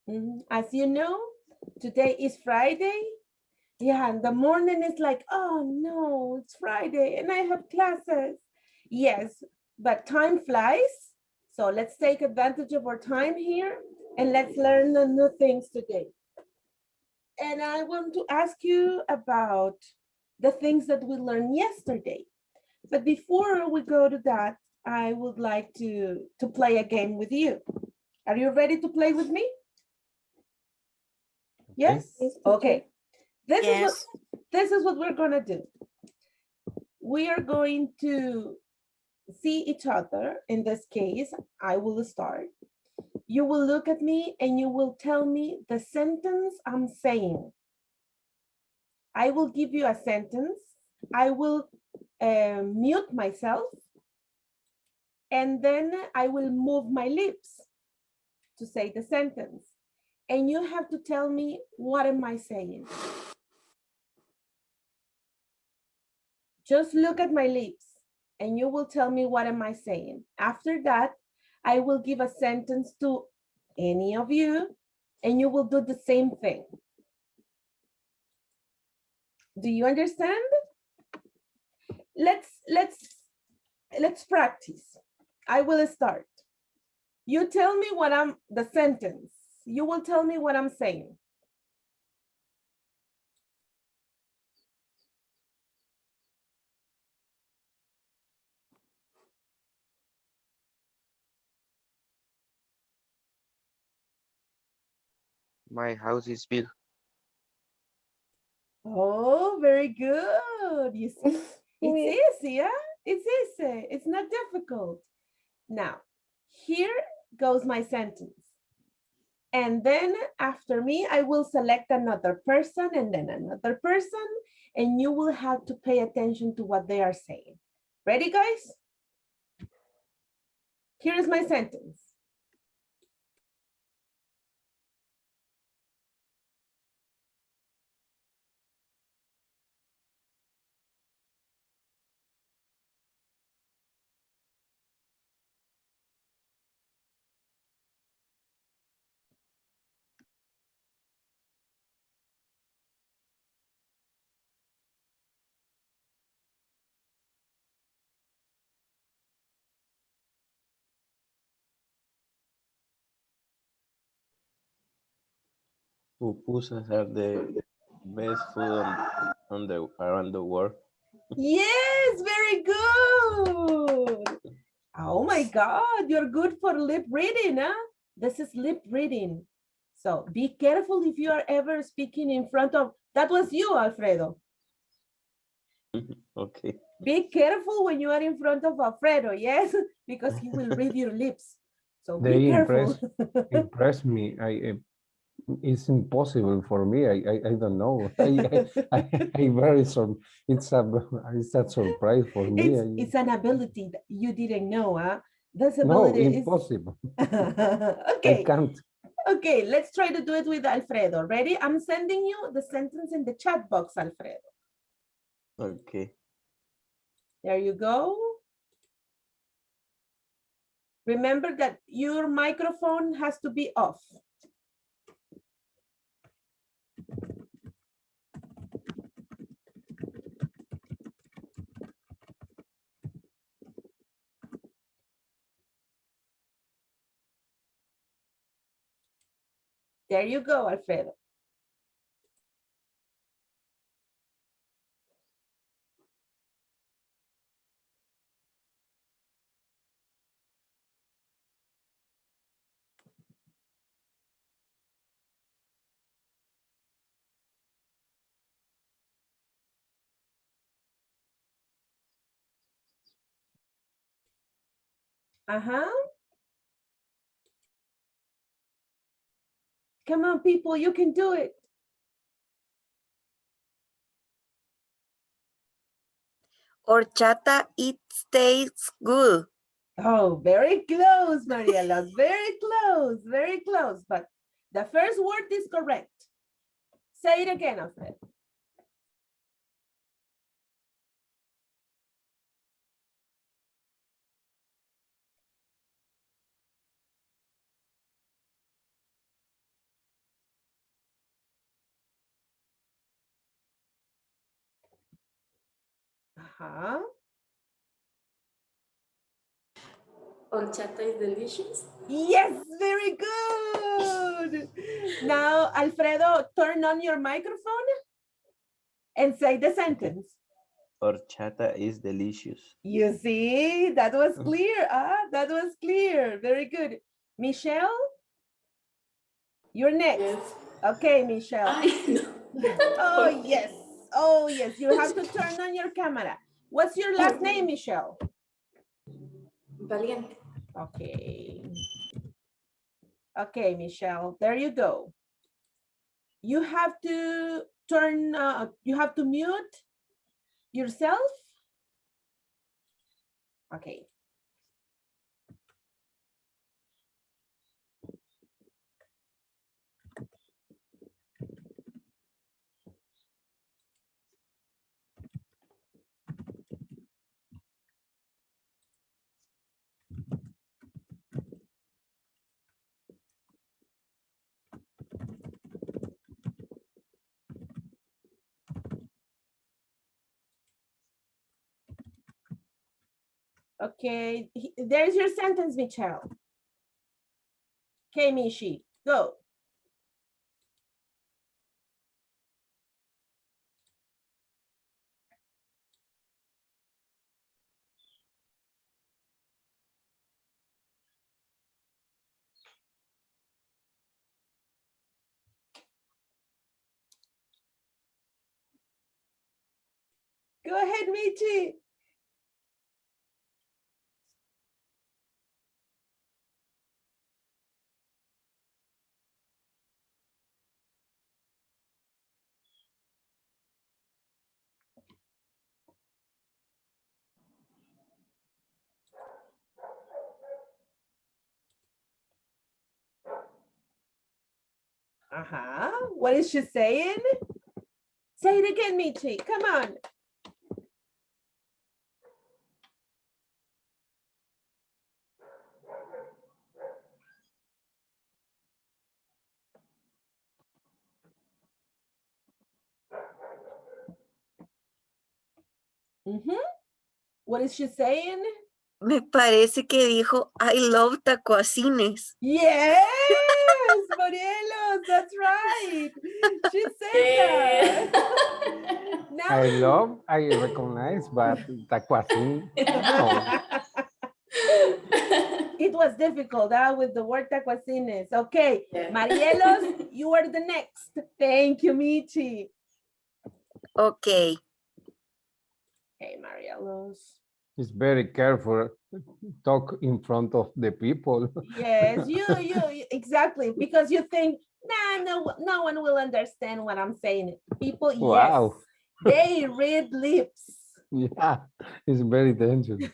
As you know, today is Friday. Yeah, and the morning is like, oh no, it's Friday and I have classes. Yes, but time flies. So let's take advantage of our time here and let's learn the new things today. And I want to ask you about the things that we learned yesterday. But before we go to that, I would like to play a game with you. Are you ready to play with me? Okay. Yes? Okay. This is what Yes. this is what we're gonna do. We are going to see each other. In this case, I will start. You will look at me and you will tell me the sentence I'm saying. I will give you a sentence. I will mute myself and then I will move my lips to say the sentence. And you have to tell me, what am I saying? Just look at my lips and you will tell me, what am I saying? After that, I will give a sentence to any of you and you will do the same thing. Do you understand? Let's practice. I will start. You tell me what I'm the sentence. You will tell me what I'm saying. My house is big. Oh, very good. You see, it's easy, yeah? It's easy. It's not difficult. Now, here goes my sentence. And then after me, I will select another person and then another person, and you will have to pay attention to what they are saying. Ready, guys? Here is my sentence. Pupusas are the best food on the around the world. Yes, very good. Oh my God, you're good for lip reading, huh? This is lip reading. So be careful if you are ever speaking in front of, that was you, Alfredo. Okay. Be careful when you are in front of Alfredo, yes? Because he will read your lips. So be They careful. impress me. It's impossible for me. I don't know. I very it's a surprise for me. It's an ability that you didn't know, huh? This No, ability is impossible. I okay. can't. Okay, let's try to do it with Alfredo. Ready? I'm sending you the sentence in the chat box, Alfredo. Okay. There you go. Remember that your microphone has to be off. There you go, Alfredo. Uh-huh. Come on, people, you can do it. Horchata, it tastes good. Oh, very close, Mariela. Very close, very close. But the first word is correct. Say it again, Alfredo. Uh-huh. Horchata is delicious. Yes, very good. Now, Alfredo, turn on your microphone and say the sentence. Horchata is delicious. You see, that was clear. That was clear. Very good. Michelle, you're next. Yes. Okay, Michelle. I Oh, know. yes. Oh, yes. You have to turn on your camera. What's your last name, Michelle? Valiente. Okay. Okay, Michelle, there you go. You have to you have to mute yourself. Okay. Okay, there's your sentence, Michelle. Okay, Mishi, go. Go ahead, Michi. Uh-huh. What is she saying? Say it again, Michi. Come on. What is she saying? Me parece que dijo, I love tacuacines. Yes, Morelos, that's right. She said that. Now, I recognize, but tacuacín, no. it was difficult with the word tacuacines. Okay, Yeah. Marielos, you are the next. Thank you, Michi. Okay. Hey, Marielos. It's very careful. Talk in front of the people. Yes, you exactly, because you think, nah, no one will understand what I'm saying. People, Wow. yes, they read lips. Yeah, it's very dangerous.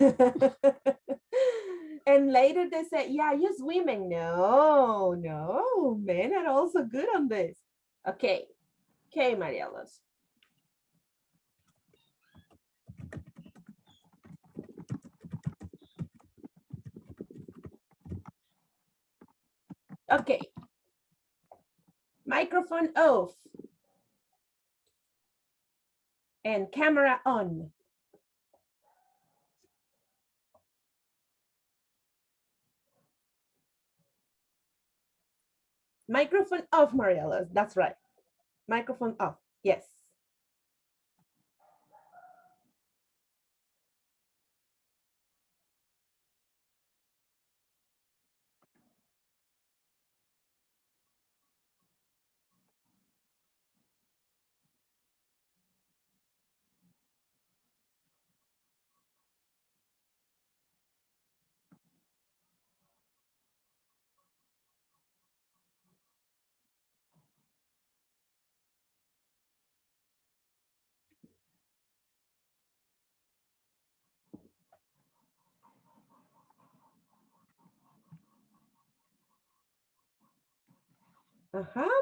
And later they say, yeah, you're swimming. No, men are also good on this. Okay, Marielos. Okay, microphone off and camera on. Microphone off, Marielos. That's right. Microphone off. Yes.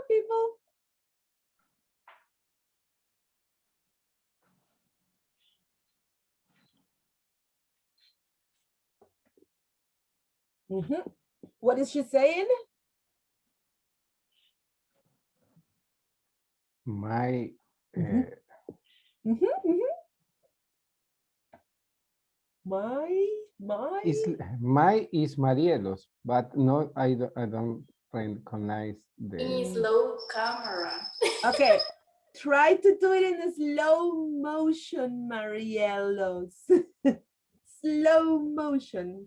People. What is she saying? My Mhm. My. Is my is Marielos, but no, I don't recognize In the. slow camera. Okay, try to do it in a slow motion, Marielos. Slow motion.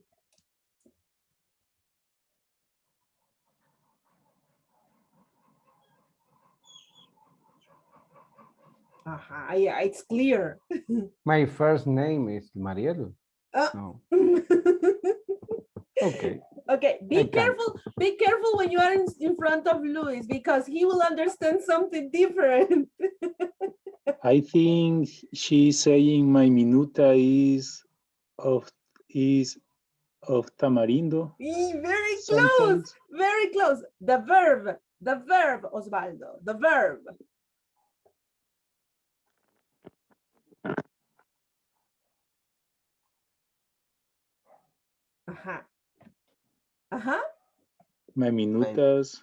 Yeah, it's clear. My first name is Marielos. Uh, No, okay. okay, I can. be careful when you are in front of Luis because he will understand something different. I think she's saying my minuta of is of tamarindo Very close, sometimes. very close. The verb, Osvaldo, the verb. Uh-huh. Uh-huh. My minutas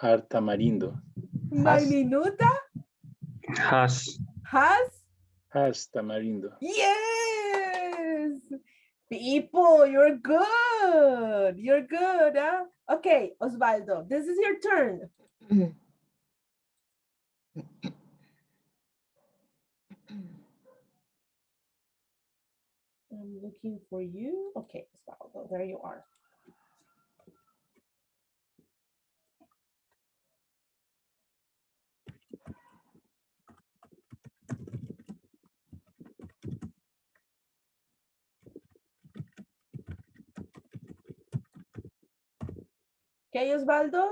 are tamarindo. My Has. minuta Has. Has tamarindo. Yes. People, you're good. You're good, huh? Okay, Osvaldo, this is your turn. I'm looking for you. Okay, Osvaldo, there you are. Okay, Osvaldo?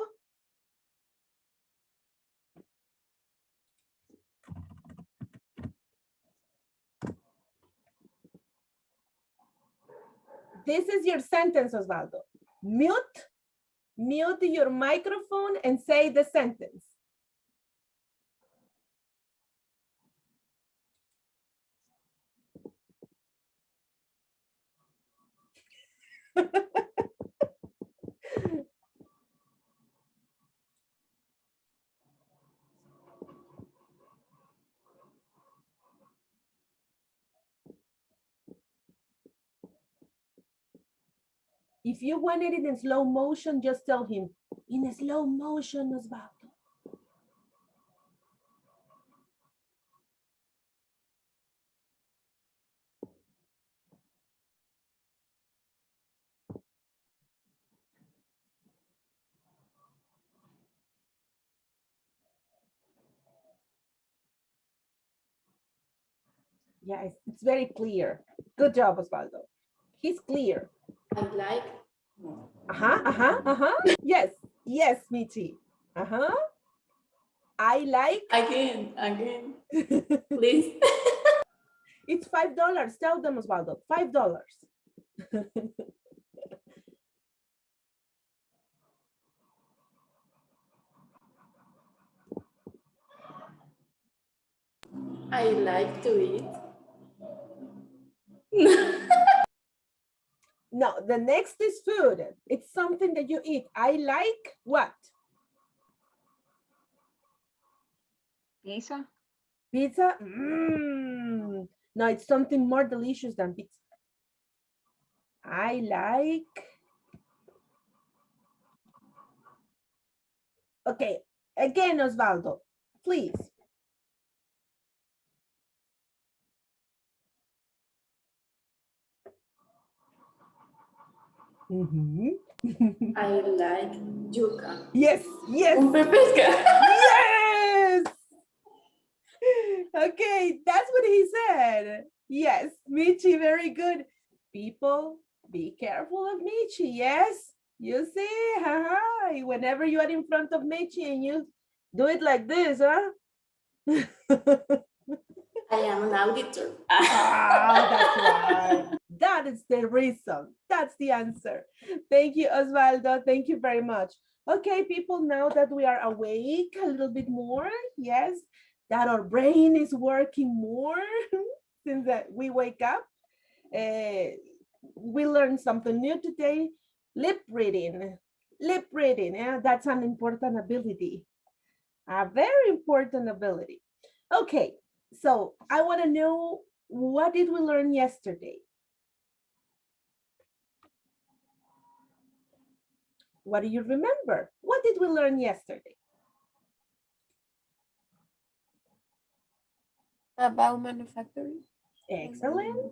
This is your sentence, Osvaldo. Mute your microphone and say the sentence. If you want it in slow motion, just tell him, in slow motion, Osvaldo. Yeah, it's very clear. Good job, Osvaldo. He's clear. I like. Yes, yes, Michi. Uh-huh. I like. Again. Please. It's $5. Tell them, Osvaldo, $5. I like to eat. No, the next is food. It's something that you eat. I like what? Pizza. Pizza? No, it's something more delicious than pizza. I like. Okay, again, Osvaldo, please. I like yuca. Yes, yes. Un pepesca. Yes. Okay, that's what he said. Yes, Michi, very good. People, be careful of Michi. Yes, you see, whenever you are in front of Michi and you do it like this, huh? I am an auditor. That's why. That is the reason. That's the answer. Thank you, Osvaldo. Thank you very much. Okay, people, now that we are awake a little bit more, yes, that our brain is working more since that we wake up, we learned something new today. Lip reading. Lip reading, yeah, that's an important ability. A very important ability. Okay, so I want to know, what did we learn yesterday? What do you remember? What did we learn yesterday? About manufacturing. Excellent.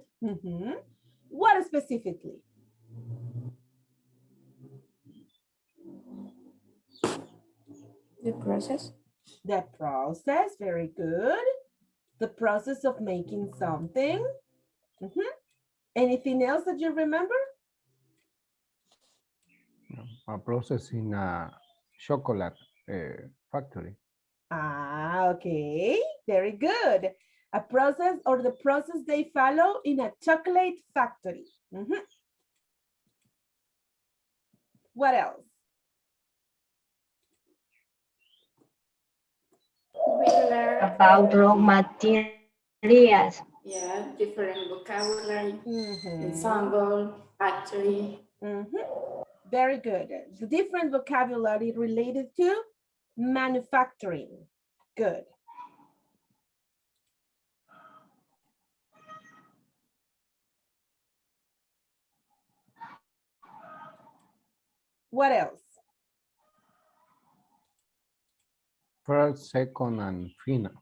What specifically? The process. The process, very good. The process of making something. Anything else that you remember? A process in a chocolate factory. Ah, okay, very good. A process or the process they follow in a chocolate factory. What else? We learn About raw materials. yeah, different vocabulary, ensemble, factory. Very good. The different vocabulary related to manufacturing. Good. What else? First, second, and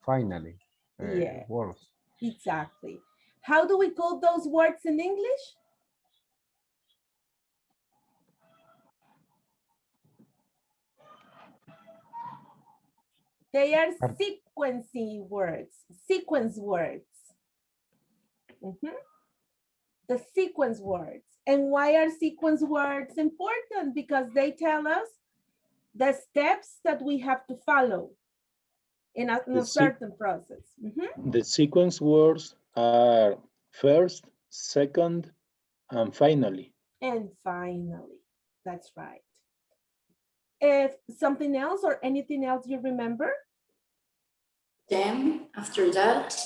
finally. Yeah, Words. exactly. How do we call those words in English? They are sequencing words, sequence words. The sequence words. And why are sequence words important? Because they tell us the steps that we have to follow in a certain process. The sequence words are first, second, and finally. And finally, that's right. If something else or anything else you remember? Then, after that,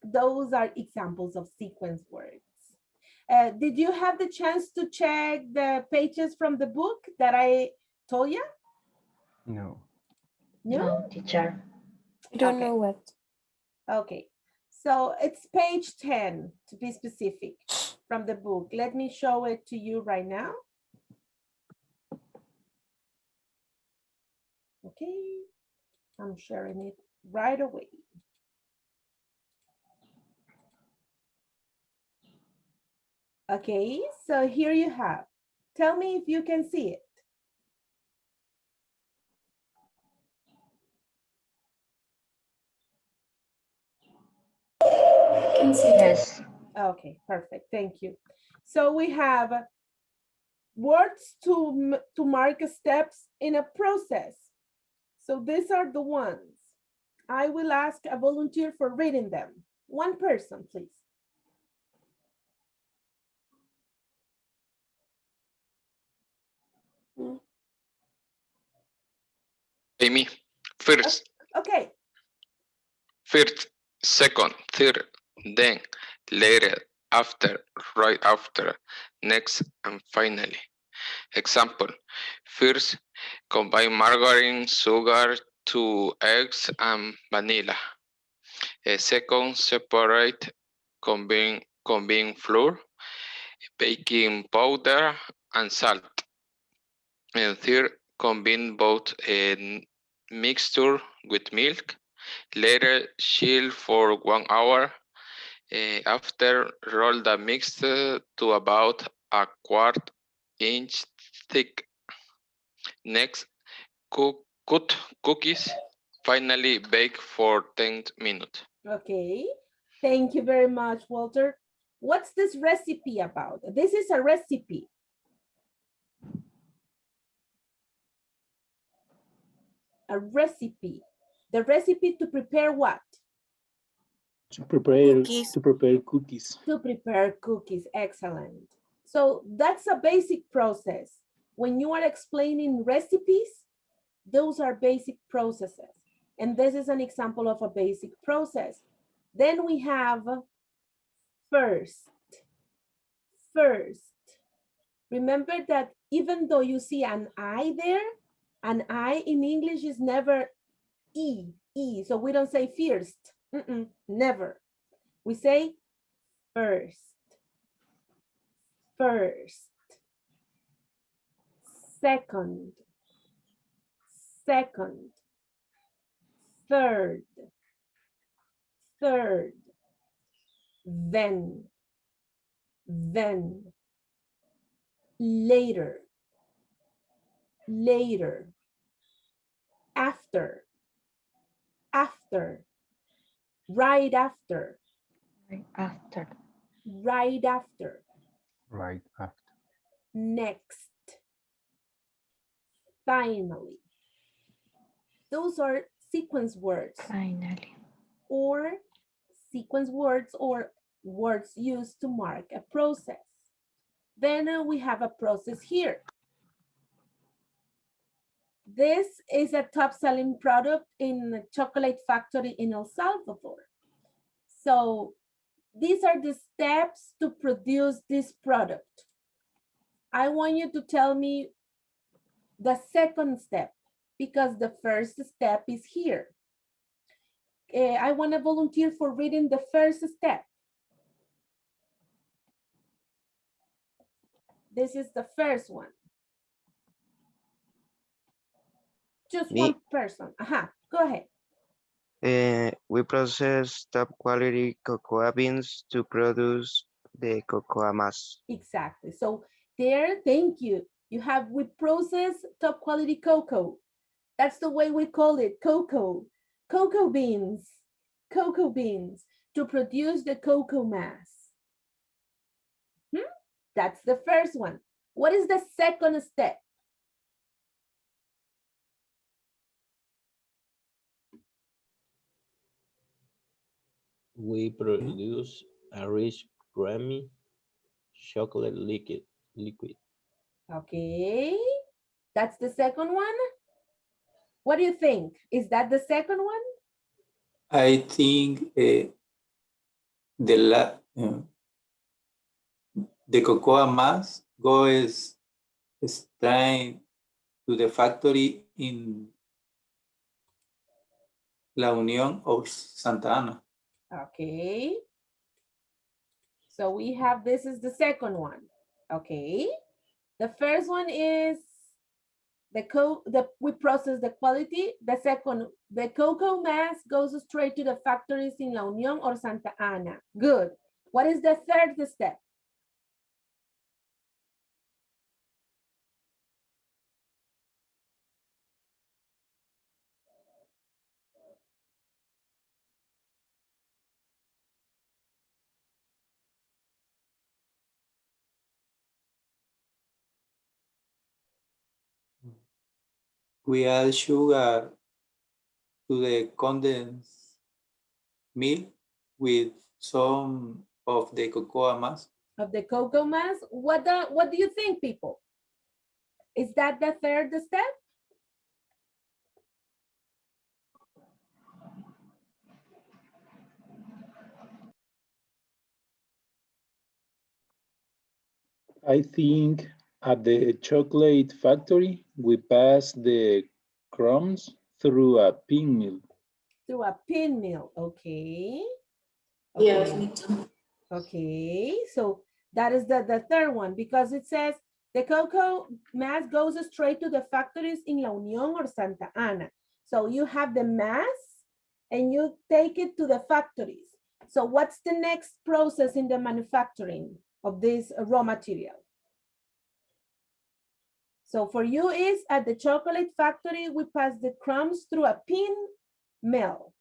Those are examples of sequence words. Did you have the chance to check the pages from the book that I told you? No. No, teacher. I don't know what. Okay, so it's page 10 to be specific from the book. Let me show it to you right now. Okay, I'm sharing it right away. Okay, so here you have. Tell me if you can see it. can see Yes. Okay, perfect. Thank you. So we have words to mark steps in a process. So these are the ones. I will ask a volunteer for reading them. One person, please. Amy, first, Okay. first, second, third, then, later, after, right after, next, and finally. Example, first, combine margarine, sugar, 2 eggs, and vanilla. Second, separate combine flour, baking powder, and salt. And third, combine both mixture with milk. Later, chill for 1 hour. After, roll the mixture to about a 1/4 inch thick. Next, cut cookies. Finally, bake for 10 minutes. Okay. Thank you very much, Walter. What's this recipe about? This is a recipe. A recipe. The recipe to prepare what? To prepare Cookies. cookies. To prepare cookies. Excellent. So that's a basic process. When you are explaining recipes, those are basic processes. And this is an example of a basic process. Then we have first. First. Remember that even though you see an I there, an I in English is never E. So we don't say first. Never. We say first. first, second, second, third, third, then, later, later, after, after, right after, After. right after, Right after. next, finally. Those are sequence words Finally. or sequence words or words used to mark a process. Then we have a process here. This is a top selling product in a chocolate factory in El Salvador. So these are the steps to produce this product. I want you to tell me the second step because the first step is here. I want to volunteer for reading the first step. This is the first one. Just Me, one person. Go ahead. we process top quality cocoa beans to produce the cocoa mass. Exactly. So there, thank you. We process top quality cocoa. That's the way we call it, cocoa. Cocoa beans to produce the cocoa mass. That's the first one. What is the second step? We produce a rich, creamy chocolate liquid. Okay, that's the second one. What do you think? Is that the second one? I think the la, the cocoa mass goes straight to the factory in La Unión or Santa Ana. Okay. So we have, this is the second one. Okay. The first one is we process the quality. The second, the cocoa mass goes straight to the factories in La Unión or Santa Ana. Good. What is the third step? We add sugar to the condensed milk with some of the cocoa mass. Of the cocoa mass. What do you think, people? Is that the third step? I think at the chocolate factory, we pass the crumbs through a pinwheel. Through a pinwheel. Okay. Yes, Okay. me too. Okay, so that is the third one because it says the cocoa mass goes straight to the factories in La Unión or Santa Ana. So you have the mass and you take it to the factories. So what's the next process in the manufacturing of this raw material? So for you is at the chocolate factory, we pass the crumbs through a pin mill.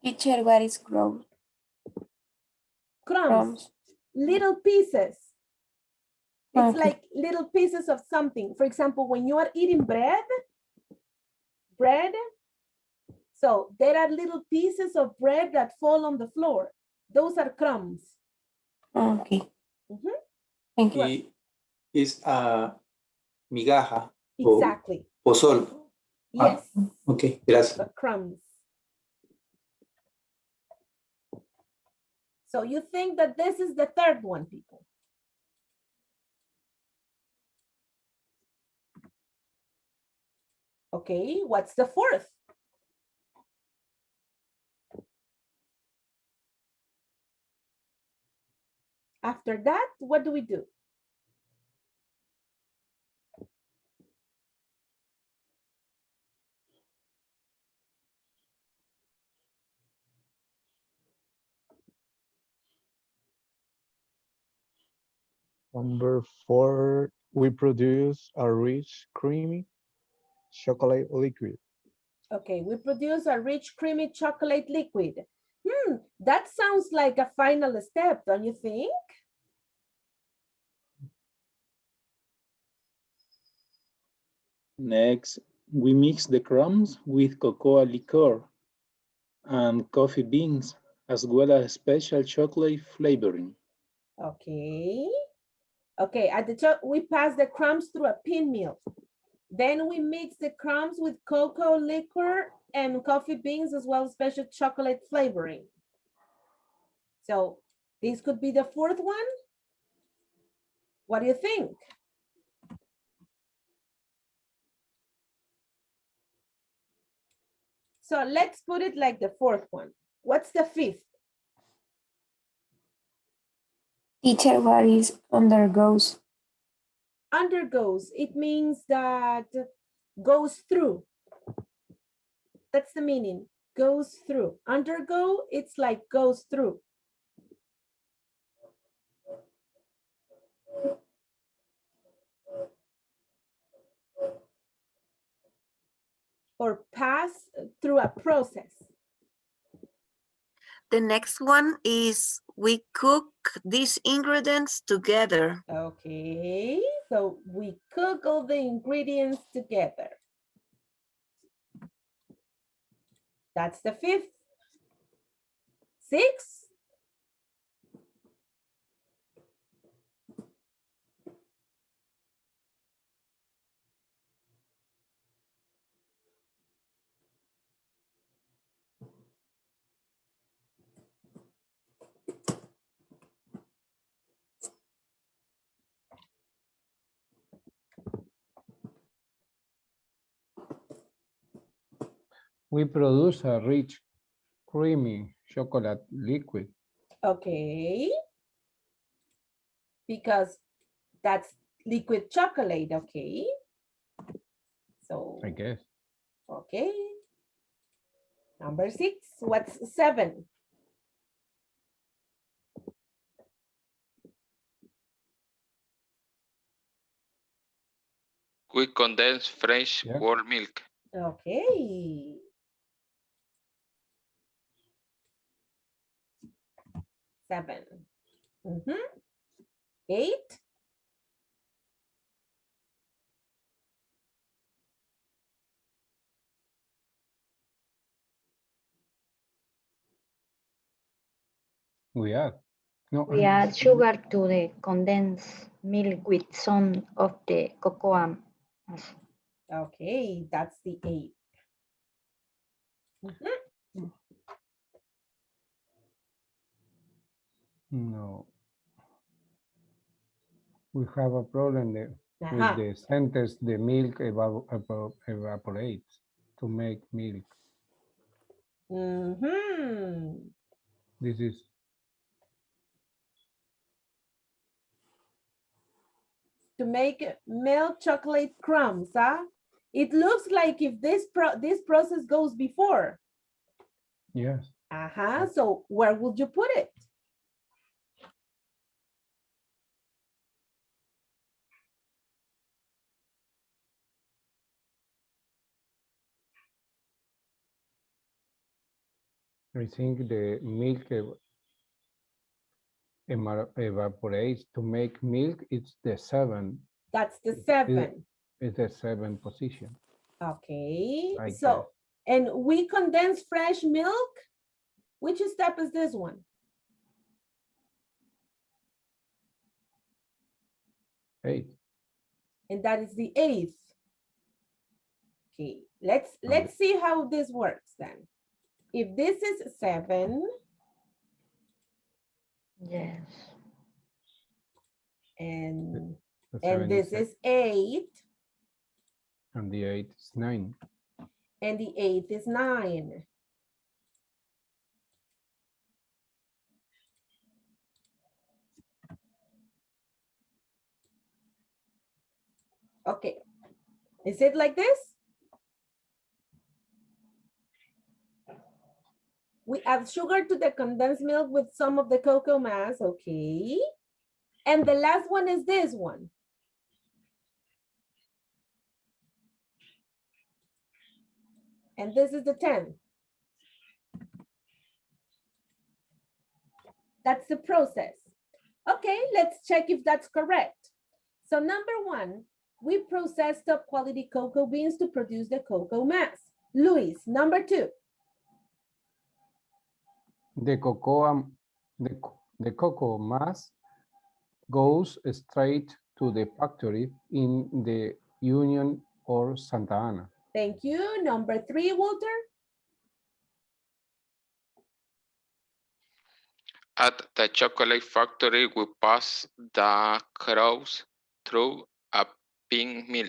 Teacher, what is growth? Crumbs, little pieces. It's like little pieces of something. For example, when you are eating bread, so there are little pieces of bread that fall on the floor. Those are crumbs. Okay. Thank you. Is a migaja. Exactly. O pozol. Yes. Okay, gracias. The crumbs. So you think that this is the third one, people? Okay, what's the fourth? After that, what do we do? Number 4, we produce a rich, creamy chocolate liquid. Okay, we produce a rich, creamy chocolate liquid. That sounds like a final step, don't you think? Next, we mix the crumbs with cocoa liqueur and coffee beans, as well as special chocolate flavoring. Okay. Okay, at the top, we pass the crumbs through a pinwheel. Then we mix the crumbs with cocoa liquor and coffee beans as well as special chocolate flavoring. So this could be the fourth one. What do you think? So let's put it like the fourth one. What's the fifth? Teacher, what is undergoes? Undergoes. It means that goes through. That's the meaning. Goes through. Undergo, it's like goes through. Or pass through a process. The next one is we cook these ingredients together. Okay, so we cook all the ingredients together. That's the fifth. Six. We produce a rich, creamy chocolate liquid. Okay. Because that's liquid chocolate, okay? So, I guess. okay. Number 6, what's 7? We condense fresh Yeah. whole milk. Okay. 7. 8. We add. No, We add sugar to the condensed milk with some of the cocoa mass. Okay, that's the 8. No. We have a problem there with the sentence, the milk evaporates to make milk. This is to make milk chocolate crumbs, huh? It looks like if this process goes before. yes. So where would you put it? I think the milk evaporates to make milk. It's the 7. That's the 7. It's the 7th position. Okay, I so, guess. and we condense fresh milk. Which step is this one? 8. And that is the 8th. Okay, let's see how this works then. If this is 7. Yes. And is this is 8. And the 8 is 9. And the 8 is 9. Okay, is it like this? We add sugar to the condensed milk with some of the cocoa mass, okay. And the last one is this one. And this is the 10. That's the process. Okay, let's check if that's correct. So number 1, we process top quality cocoa beans to produce the cocoa mass. Luis, number 2. The cocoa mass goes straight to the factory in the Union or Santa Ana. Thank you. Number 3, Walter. At the chocolate factory, we pass the crows through a pin mill.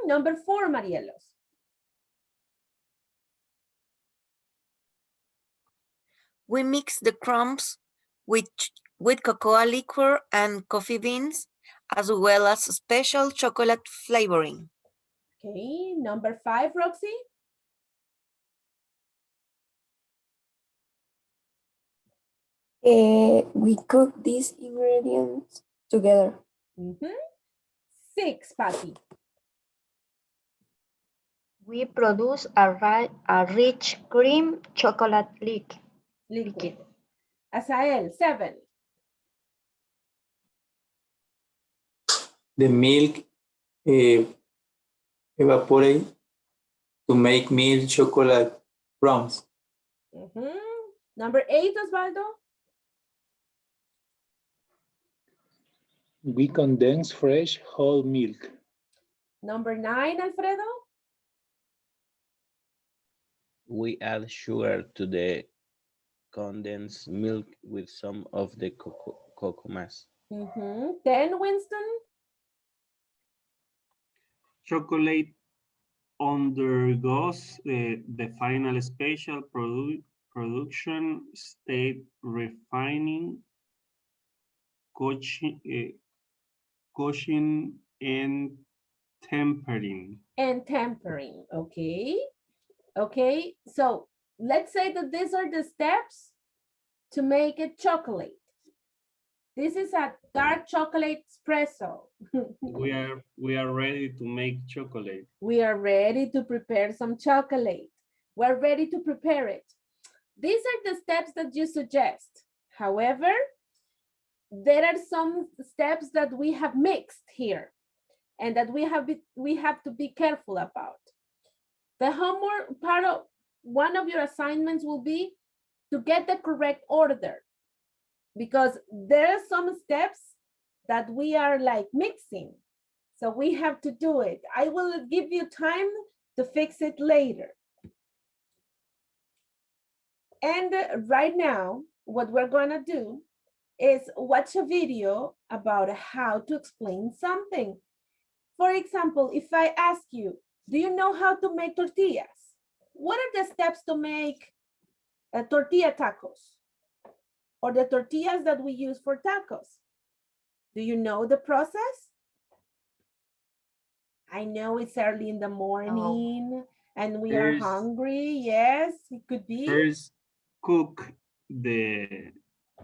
Number 4, Marielos. We mix the crumbs with cocoa liquor and coffee beans, as well as special chocolate flavoring. Okay, number 5, Roxy. We cook these ingredients together. 6, Patty. We produce a rich cream chocolate liquid. Asael, 7. The milk evaporate to make milk chocolate crumbs. Number 8, Osvaldo. We condense fresh whole milk. Number 9, Alfredo. We add sugar to the condensed milk with some of the cocoa mass. 10, Winston. Chocolate undergoes the final special production state, refining, coaching, and tempering. Okay. Okay, so let's say that these are the steps to make a chocolate. This is a dark chocolate espresso. We are ready to make chocolate. We are ready to prepare some chocolate. We're ready to prepare it. These are the steps that you suggest. However, there are some steps that we have mixed here and that we have to be careful about. The homework part of one of your assignments will be to get the correct order, because there are some steps that we are like mixing. So we have to do it. I will give you time to fix it later. And right now, what we're gonna do is watch a video about how to explain something. For example, if I ask you, do you know how to make tortillas? What are the steps to make tortilla tacos? Or the tortillas that we use for tacos? Do you know the process? I know it's early in the morning and we are hungry. Yes, it could be. First, cook the I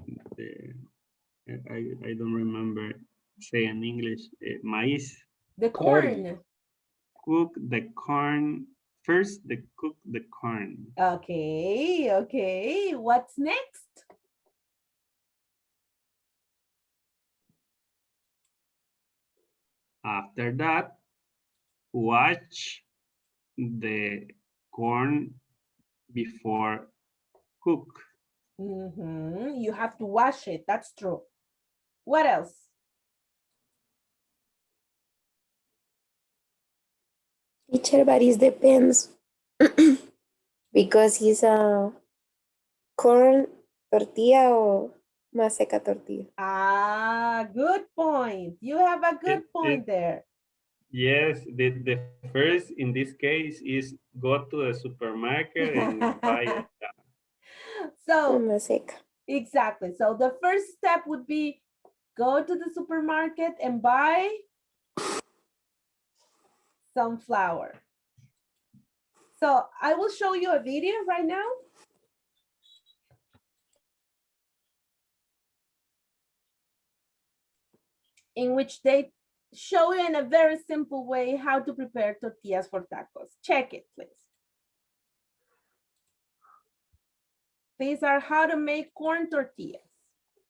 don't remember say in English, maize. The corn. Cook the corn. First, cook the corn. Okay, okay. What's next? After that, wash the corn before cook. You have to wash it. That's true. What else? Teacher, but it depends because it's a corn tortilla or maseca tortilla. Ah, good point. You have a good point there. Yes, the first in this case is go to the supermarket and buy it. So, exactly. So the first step would be go to the supermarket and buy some flour. So I will show you a video right now. in which they show you in a very simple way how to prepare tortillas for tacos. Check it, please. These are how to make corn tortillas.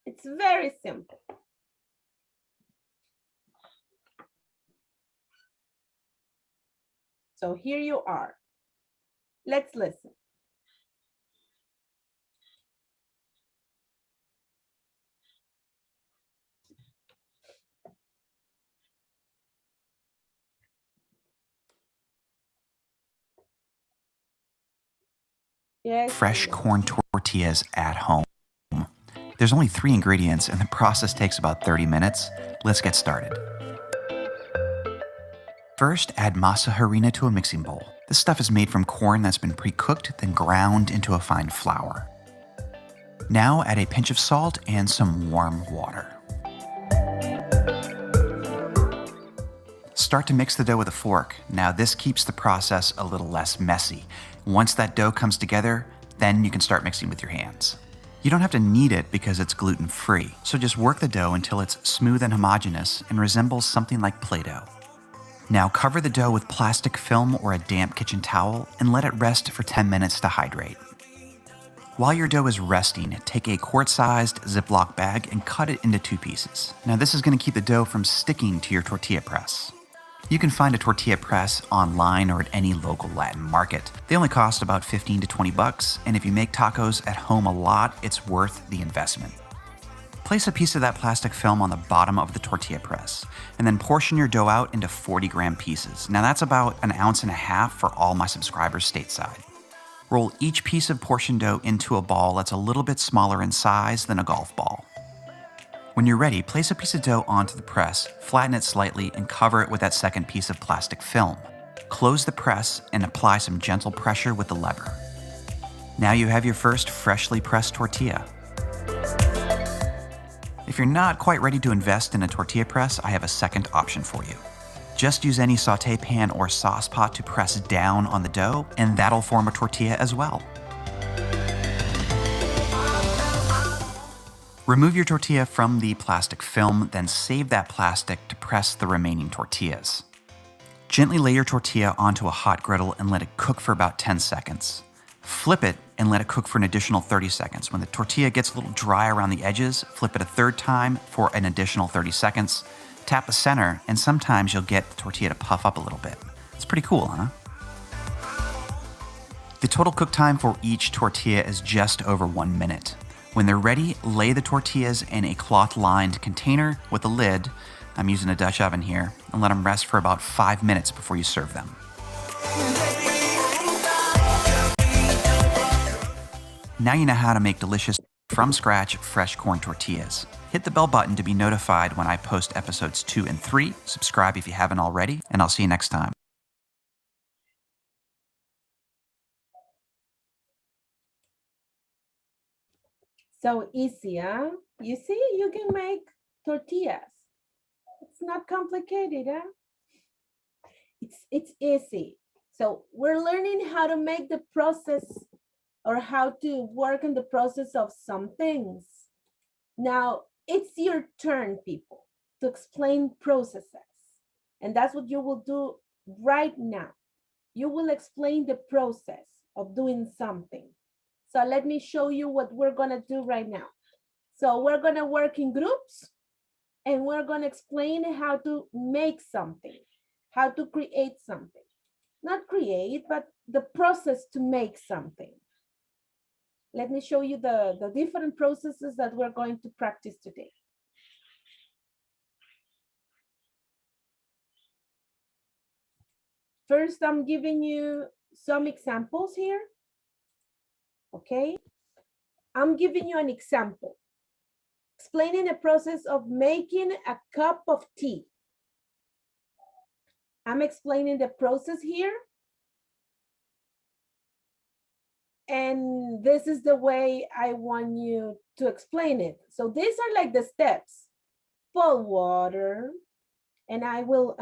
It's very simple. So here you are. Let's listen. Yes. Fresh corn tortillas at home. There's only 3 ingredients and the process takes about 30 minutes. Let's get started. First, add masa harina to a mixing bowl. This stuff is made from corn that's been pre-cooked, then ground into a fine flour. Now add a pinch of salt and some warm water. Start to mix the dough with a fork. Now this keeps the process a little less messy. Once that dough comes together, then you can start mixing with your hands. You don't have to knead it because it's gluten-free, so just work the dough until it's smooth and homogeneous and resembles something like Play-Doh. Now cover the dough with plastic film or a damp kitchen towel and let it rest for 10 minutes to hydrate. While your dough is resting, take a quart-sized Ziploc bag and cut it into 2 pieces. Now this is going to keep the dough from sticking to your tortilla press. You can find a tortilla press online or at any local Latin market. They only cost about 15 to 20 bucks, and if you make tacos at home a lot, it's worth the investment. Place a piece of that plastic film on the bottom of the tortilla press, and then portion your dough out into 40-gram pieces. Now that's about 1.5 ounces for all my subscribers stateside. Roll each piece of portion dough into a ball that's a little bit smaller in size than a golf ball. When you're ready, place a piece of dough onto the press, flatten it slightly, and cover it with that second piece of plastic film. Close the press and apply some gentle pressure with the lever. Now you have your first freshly pressed tortilla. If you're not quite ready to invest in a tortilla press, I have a second option for you. Just use any sauté pan or sauce pot to press down on the dough, and that'll form a tortilla as well. Remove your tortilla from the plastic film, then save that plastic to press the remaining tortillas. Gently lay your tortilla onto a hot griddle and let it cook for about 10 seconds. Flip it and let it cook for an additional 30 seconds. When the tortilla gets a little dry around the edges, flip it a third time for an additional 30 seconds. Tap the center, and sometimes you'll get the tortilla to puff up a little bit. It's pretty cool, huh? The total cook time for each tortilla is just over 1 minute. When they're ready, lay the tortillas in a cloth-lined container with a lid. I'm using a Dutch oven here, and let them rest for about 5 minutes before you serve them. Now you know how to make delicious, from-scratch, fresh corn tortillas. Hit the bell button to be notified when I post episodes 2 and 3. Subscribe if you haven't already, and I'll see you next time. So easy, huh? You see, you can make tortillas. It's not complicated, huh? It's easy. So we're learning how to make the process or how to work in the process of some things. Now, it's your turn, people, to explain processes. And that's what you will do right now. You will explain the process of doing something. So let me show you what we're gonna do right now. So we're gonna work in groups and we're gonna explain how to make something, how to create something. Not create, but the process to make something. Let me show you the different processes that we're going to practice today. First, I'm giving you some examples here. Okay, I'm giving you an example, explaining the process of making a cup of tea. I'm explaining the process here. And this is the way I want you to explain it. So these are like the steps. Pour water, and I will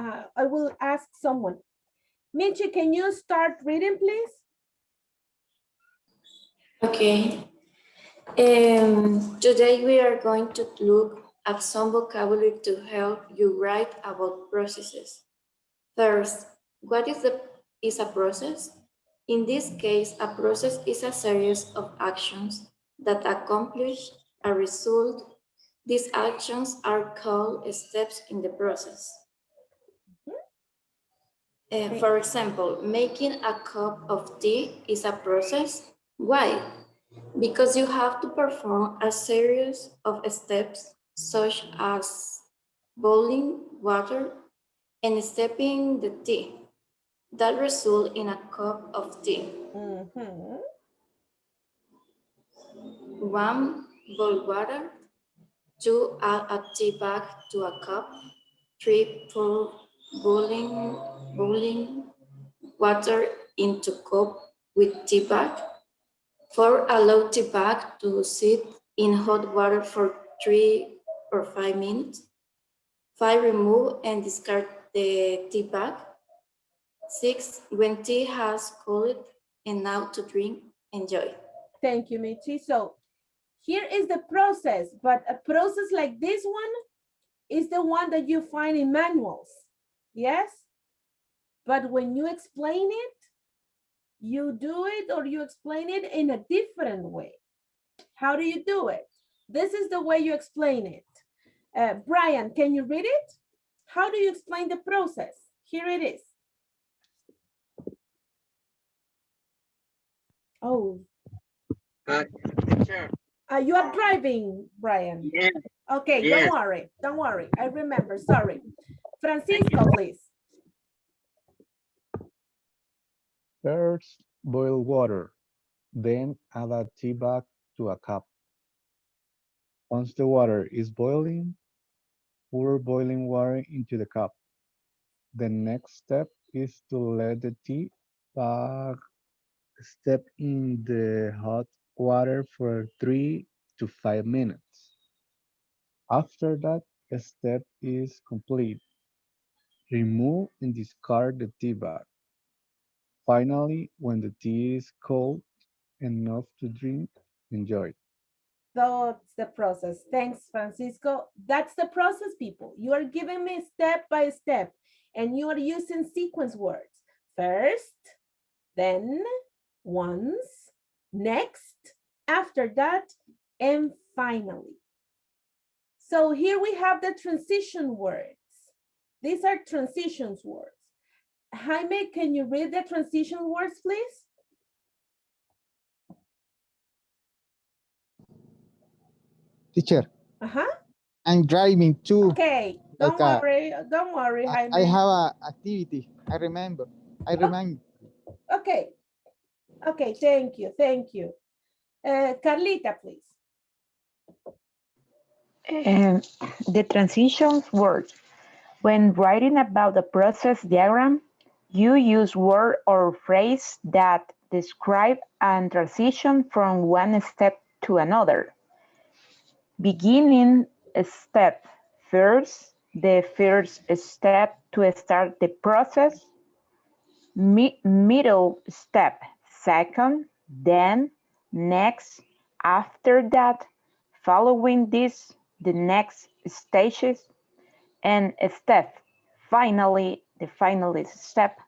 ask someone. Michi, can you start reading, please? Okay. Today we are going to look add some vocabulary to help you write about processes. First, what is a process? In this case, a process is a series of actions that accomplish a result. These actions are called steps in the process. For example, making a cup of tea is a process. Why? Because you have to perform a series of steps such as boiling water and steeping the tea that result in a cup of tea. Mhm. 1. Boil water. 2. Add a tea bag to a cup. 3. Pour boiling water into cup with tea bag. 4. Allow tea bag to sit in hot water for 3 or 5 minutes. 5. Remove and discard the tea bag. 6. When tea has cooled and now to drink, enjoy. Thank you, Michi. So here is the process, but a process like this one is the one that you find in manuals. Yes? But when you explain it, you do it or you explain it in a different way. How do you do it? This is the way you explain it. Brian, can you read it? How do you explain the process? Here it is. Oh. You are driving, Brian. Yes. Okay, Yes. don't worry. Don't worry. I remember. Sorry. Francisco, please. First, boil water, then add a tea bag to a cup. Once the water is boiling, pour boiling water into the cup. The next step is to let the tea bag step in the hot water for 3 to 5 minutes. After that step is complete, remove and discard the tea bag. Finally, when the tea is cold enough to drink, enjoy. That's the process. Thanks, Francisco. That's the process, people. You are giving me step by step, and you are using sequence words. First, then, once, next, after that, and finally. So here we have the transition words. These are transitions words. Jaime, can you read the transition words, please? Teacher, Uh-huh. I'm driving too. Okay, Like don't worry, Jaime. I have a activity. I remember. I remind. Okay. Okay, thank you, thank you. Carlita, please. The transitions word. When writing about the process diagram, you use word or phrase that describe and transition from one step to another. Beginning step first, the first step to start the process. Middle step second, then next, after that, following this, the next stages, and step, finally, the final step,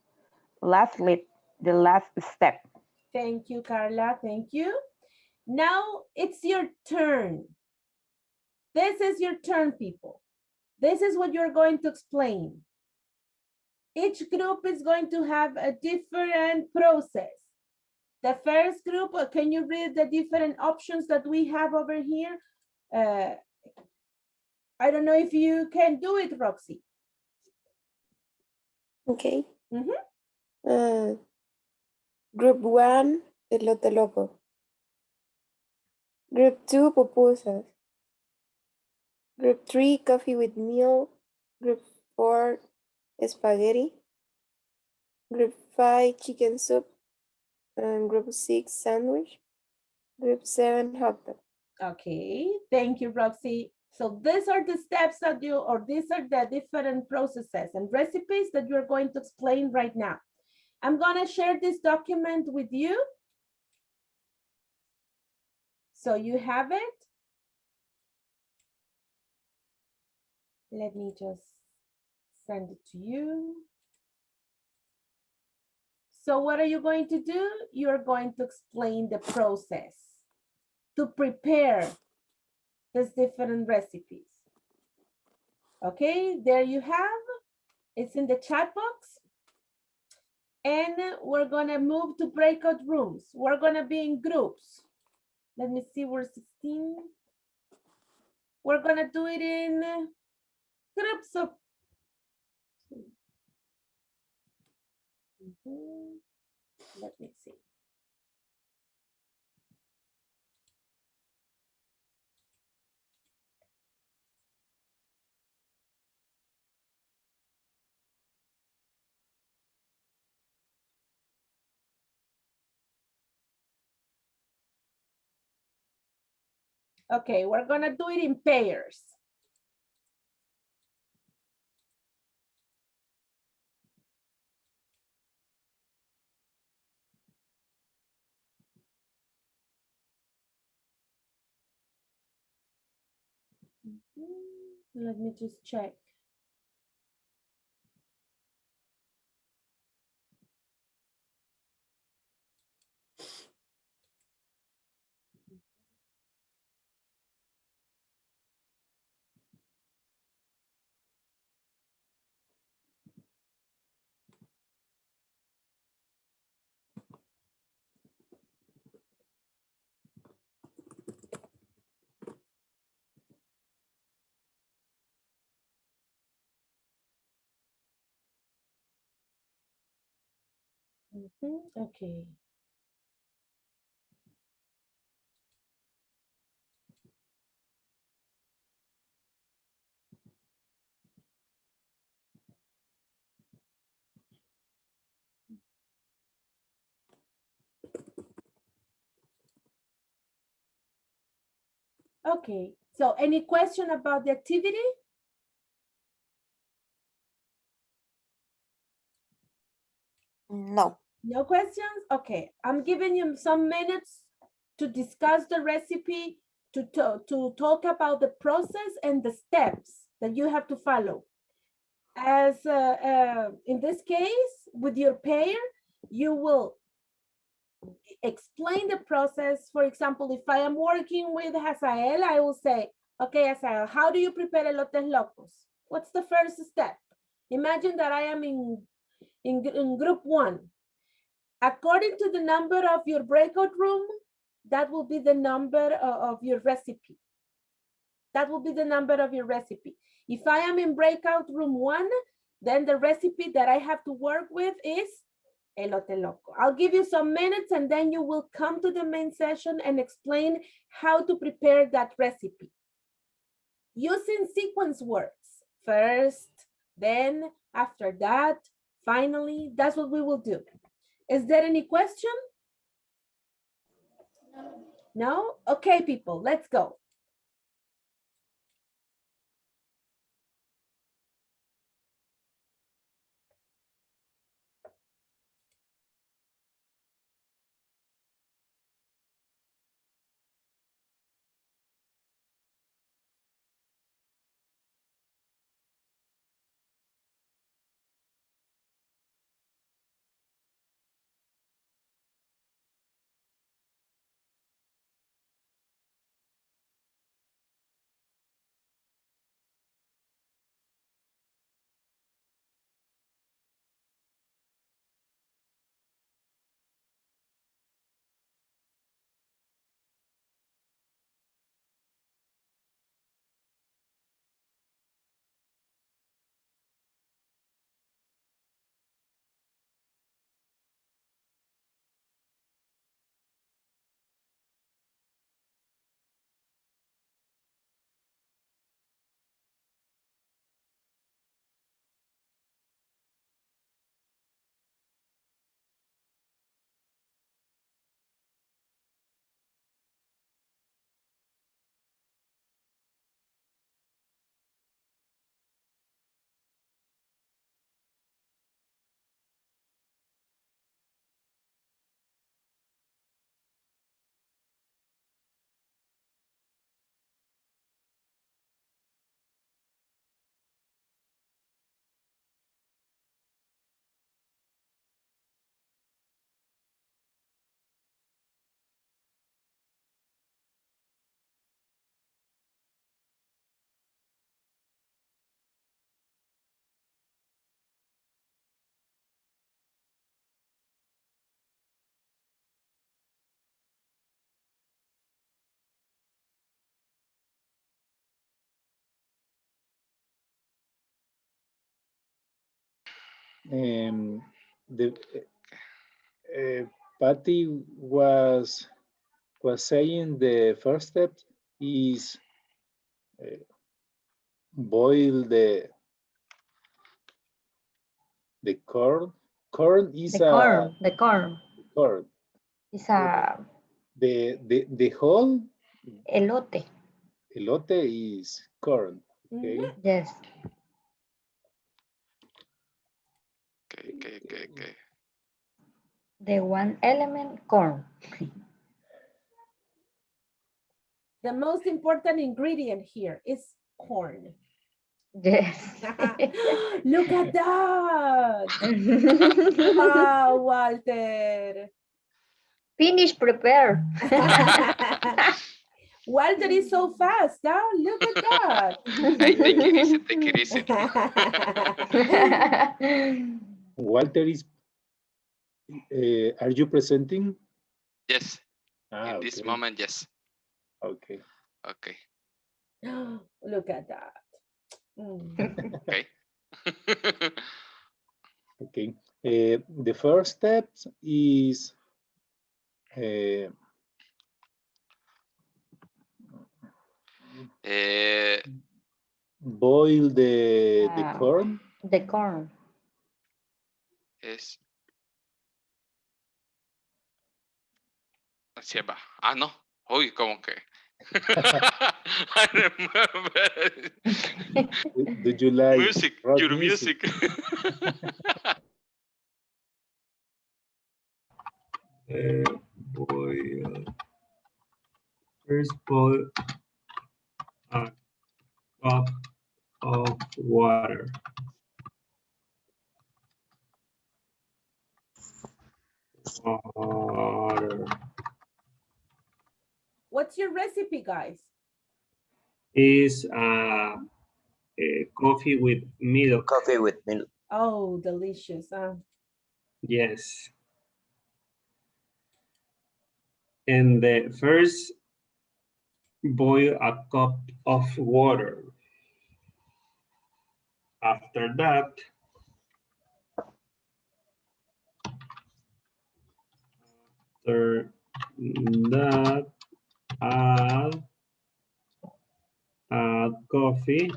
lastly, the last step. Thank you, Carla, thank you. Now it's your turn. This is your turn, people. This is what you're going to explain. Each group is going to have a different process. The first group, can you read the different options that we have over here? I don't know if you can do it, Roxy. Okay. Group 1, elote loco. Group 2, pupusas. Group 3, coffee with milk. Group 4, spaghetti. Group 5, chicken soup. And group 6, sandwich. Group 7, hot dog. Okay, thank you, Roxy. So these are the steps that you, or these are the different processes and recipes that you're going to explain right now. I'm gonna share this document with you. So you have it. Let me just send it to you. So what are you going to do? You're going to explain the process to prepare these different recipes. Okay, there you have. It's in the chat box. And we're gonna move to breakout rooms. We're gonna be in groups. Let me see, we're 16. We're gonna do it in groups of. Let me see. Okay, we're gonna do it in pairs. Let me just check. Okay. Okay, so any question about the activity? No. No questions? Okay, I'm giving you some minutes to discuss the recipe, to talk about the process and the steps that you have to follow. As in this case, with your pair, you will explain the process. For example, if I am working with Hazael, I will say, okay, Hazael, how do you prepare elotes locos? What's the first step? Imagine that I am in group 1. According to the number of your breakout room, that will be the number of your recipe. That will be the number of your recipe. If I am in breakout room 1, then the recipe that I have to work with is elote loco. I'll give you some minutes and then you will come to the main session and explain how to prepare that recipe. Using sequence words. First, then, after that, finally, that's what we will do. Is there any question? No? Okay, people, let's go. The Patty was saying the first step is boil the corn. Corn is The corn. The corn. corn. It's a The whole elote. elote is corn. Okay. Yes. Okay. The one element corn. The most important ingredient here is corn. Yes. Look at that. Wow, Walter. Finish, prepare. Walter is so fast. Now look at that. Hey, take it easy, take it easy. Walter is, are you presenting? Yes. Ah, In this okay. moment, yes. Okay. Okay. Look at that. Okay. Okay. The first step is boil the corn. The corn. Es. Así va. Ah, no. Uy, como que. I remember. Did you like Music, rock your music. Boil. First boil a cup of water. Water. What's your recipe, guys? Is a coffee with milk. Coffee with milk. Oh, delicious. Yes. And the first boil a cup of water. After that, add coffee.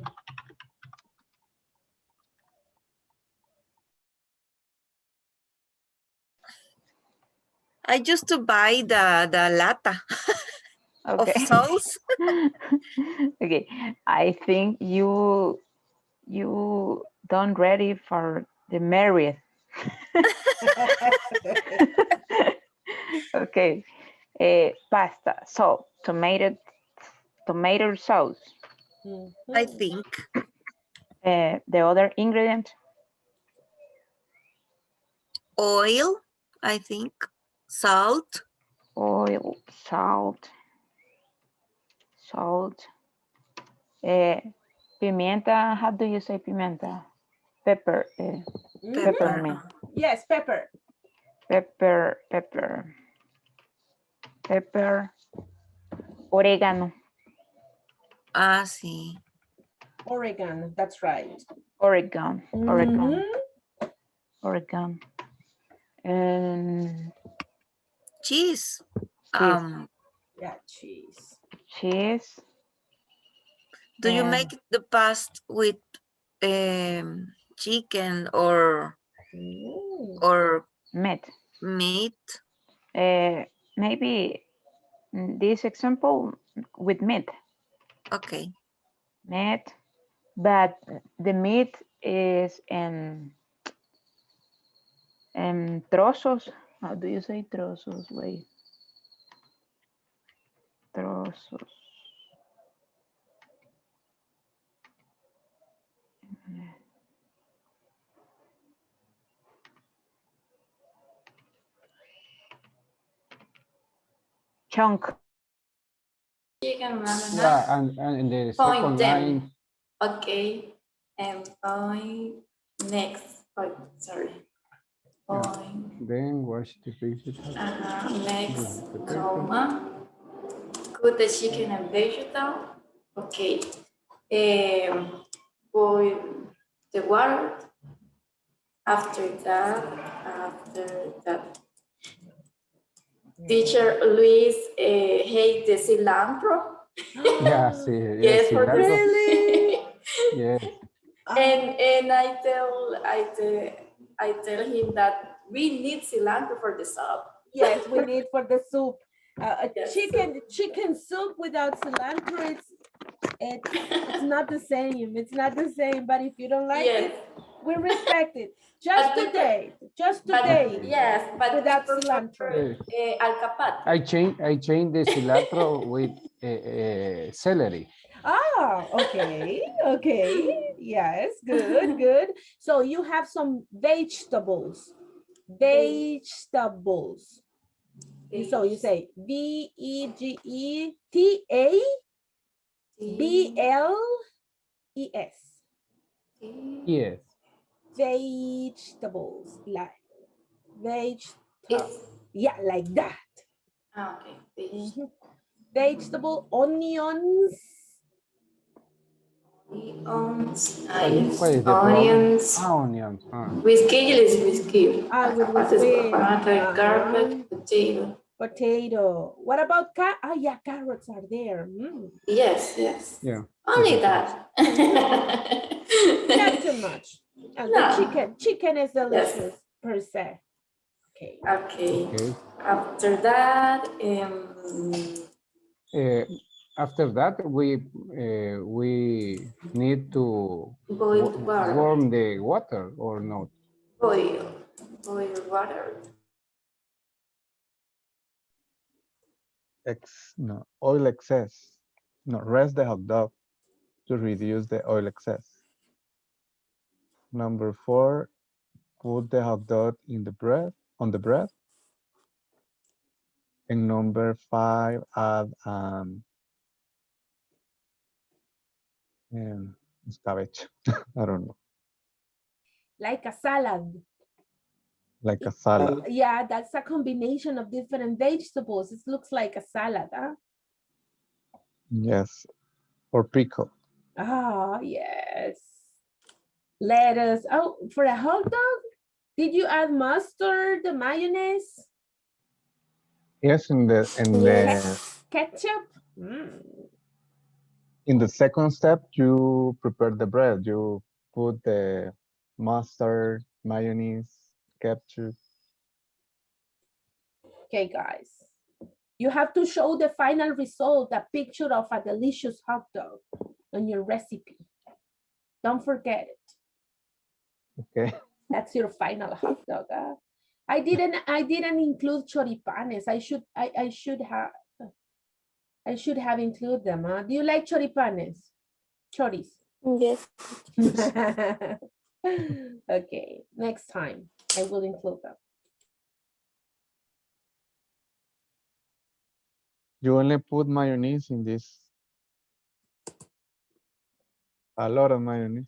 I used to buy the lata of sauce. Okay, I think you don't ready for the married. Okay, pasta, so tomato sauce. I think. The other ingredient. Oil, I think. Salt. Oil, salt. Pimienta, how do you say pimienta? Pepper. Peppermint. Yes, pepper. Pepper. Oregano. Ah, sí. Oregon, that's right. Oregon. And cheese. Yeah, cheese. Cheese. Do you make the pasta with chicken or meat? Maybe this example with meat. Okay. Meat, but the meat is in trozos. How do you say trozos? Wait. Trozos. Chunk. Yeah, and the second line. Okay, and point next. Oh, sorry. Point. Then wash the vegetable. Next, comma. Cook the chicken and vegetable. Okay. Boil the water. After that, teacher Luis hate the cilantro. Yeah, sí, yes, Yes, for the cilantro. Really? Yes. and I tell him that we need cilantro for the soup. Yes, we need for the soup. A Yes, chicken soup without cilantro, it's not the same. It's not the same. But if you don't like Yes. it, we respect it. Just today, Yes, but without we prefer cilantro. alcapat. I change the cilantro with celery. Ah, okay, okay. Yes, good, good. So you have some vegetables. Vegetables. So you say VEGETABLES. Yes. Vegetables, like vegetable. Yeah, like that. Okay. Vegetable, onions. What is the problem? Onions. Whiskey is whiskey. With Potato, Uh-huh. potato. Potato. What about yeah, carrots are there. Yes, yes. Yeah. Only that. Not too much. And No. the chicken is delicious per se. Okay. Okay. After that, After that, we need to boiled water. warm the water or not? Boil water. Oil excess. No, rest the hot dog to reduce the oil excess. Number 4, put the hot dog in the bread, on the bread. And number 5, add escabeche. I don't know, Like a salad. like a salad. Yeah, that's a combination of different vegetables. It looks like a salad, huh? Yes, or pickle. Ah, yes. Lettuce. Oh, for a hot dog? Did you add mustard, the mayonnaise? Yes, Ketchup? in the second step, you prepare the bread. You put the mustard, mayonnaise, ketchup. Okay, guys. You have to show the final result, a picture of a delicious hot dog on your recipe. Don't forget it. Okay. That's your final hot dog. Huh? I didn't include choripanes. I should have included them. Huh? Do you like choripanes? Choris. Yes. Okay, next time I will include them. You only put mayonnaise in this. A lot of mayonnaise.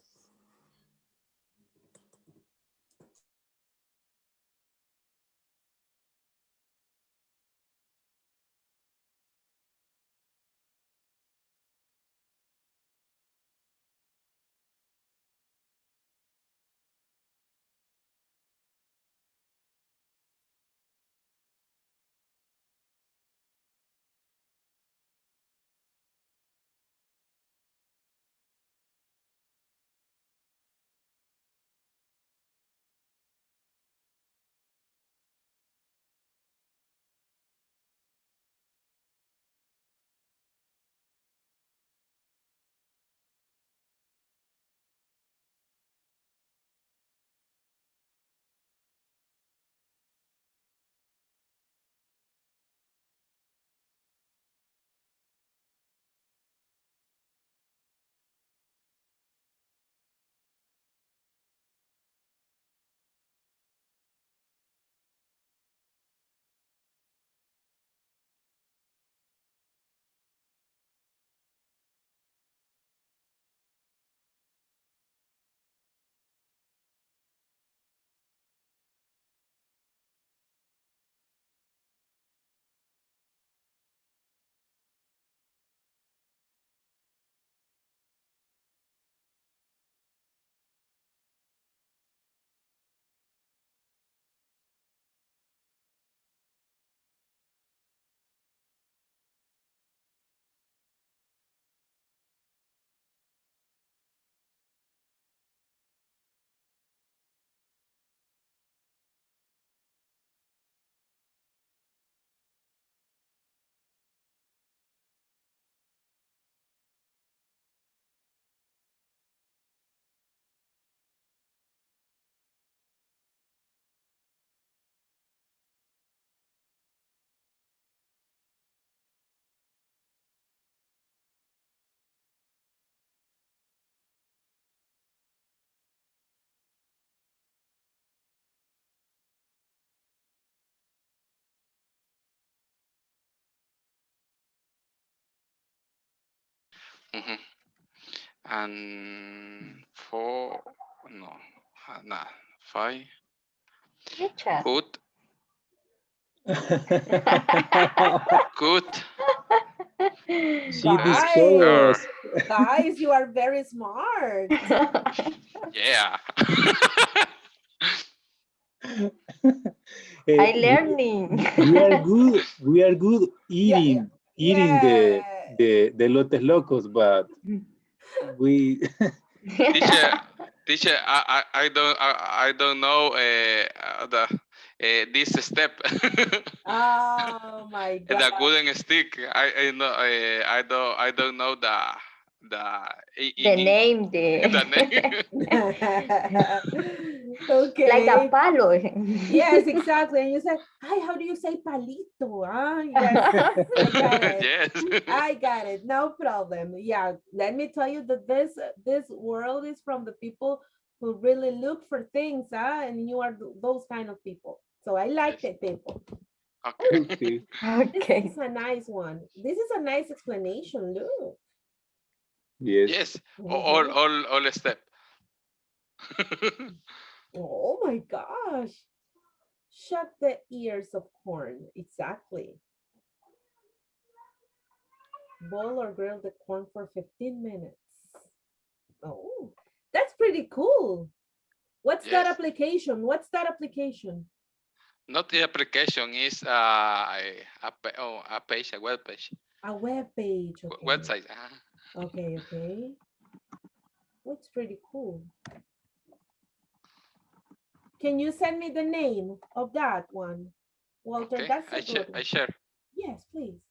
Mhm. And 4, no, nah, 5. Teacher. Good. Good. She Guys, discovers. guys, you are very smart. Yeah. I We, learning. we are good. We are good Yeah, eating yeah. the lotes locos, but we Teacher, I don't know this step. Oh my God. The golden stick. I don't know the The name, the name. like a Okay. palo. Yes, exactly. And you said, hi, how do you say palito? Ah, yes, I got it. Yes. I got it. No problem. Yeah, let me tell you that this world is from the people who really look for things, and you are those kind of people. So I like the people. Okay. okay. This Okay. is a nice one. This is a nice explanation. Look. Yes. Yes. Mhm. All step. Oh my gosh. Shut the ears of corn. Exactly. Boil or grill the corn for 15 minutes. Oh, that's pretty cool. What's that Yes. application? What's that application? Not the application is a page, a web page, A web page. Okay. website. Okay, okay. That's pretty cool. Can you send me the name of that one? Walter, Okay, that's a good I one. share. Yes, please.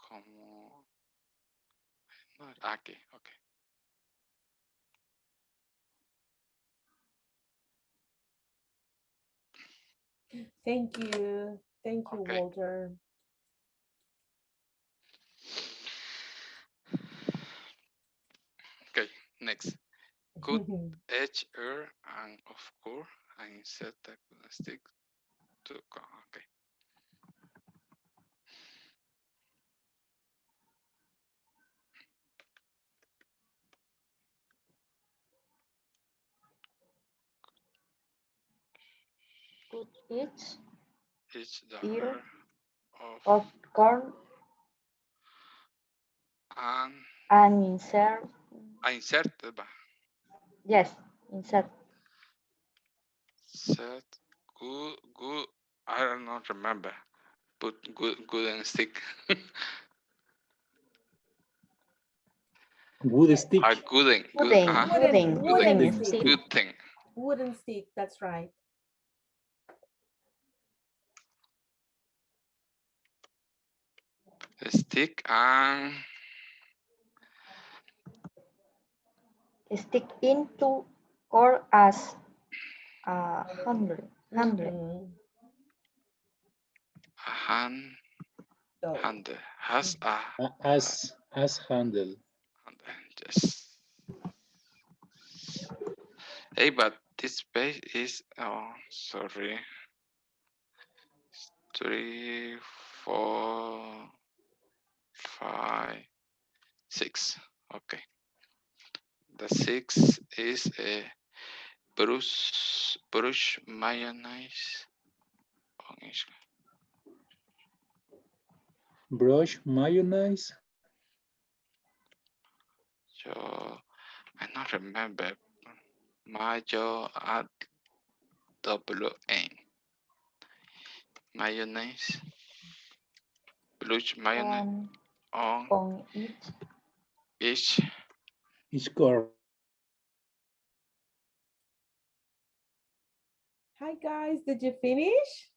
Como no, aquí, okay. Thank you. Thank you, Okay. Walter. Okay, next. Cut edge air and of course and insert the stick to okay. Good eats It's the ear air of corn and and insert. insert Yes, insert. set good I don't know remember. Put good and stick. Wood stick. Good Pudding, pudding, Wooden pudding stick. stick. good thing. Wooden stick, that's right. Stick and Stick into or as a handle. Mhm. a hand So, handle has a As handle. just hey but this page is oh sorry 3 4 5 6 okay the 6 is a brush mayonnaise on each Brush mayonnaise. so I don't remember mayo at WN mayonnaise brush mayonnaise On each Is correct. hi guys, did you finish?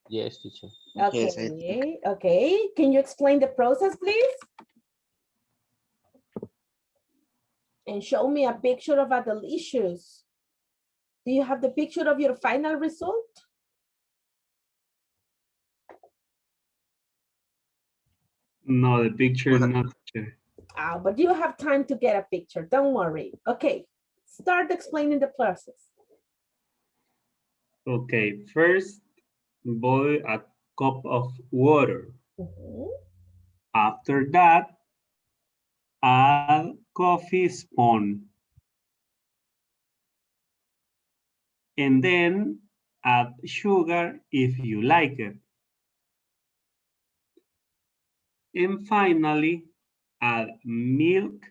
Yes, teacher. Yes, Okay, okay. Can you explain the process, please? And show me a picture of a delicious. Do you have the picture of your final result? No, the picture not. Teacher. But you have time to get a picture. Don't worry. Okay, start explaining the process. Okay, first boil a cup of water. After that, add coffee spoon. And then add sugar if you like it. And finally, add milk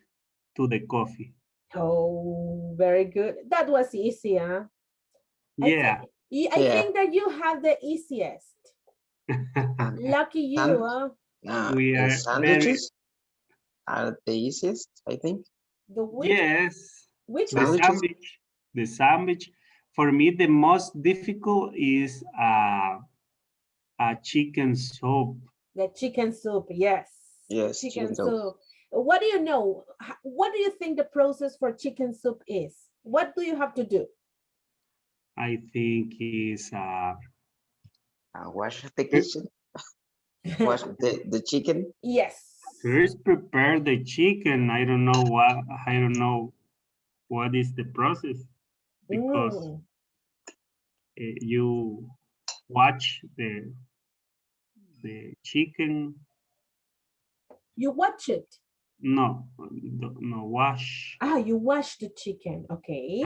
to the coffee. Oh, very good. That was easy, huh? Yeah. I think that you have the easiest. Lucky you, huh? We The are sandwiches are the easiest, I think. The which? Yes. Which The one? sandwich. The sandwich. For me, the most difficult is a chicken soup. The chicken soup, yes. Yes, Chicken chicken soup. soup. What do you know? What do you think the process for chicken soup is? What do you have to do? I think is Wash the kitchen. Wash the chicken. Yes. first prepare the chicken. I don't know what is the process because you watch the chicken. You watch it. No, wash. You wash the chicken, okay.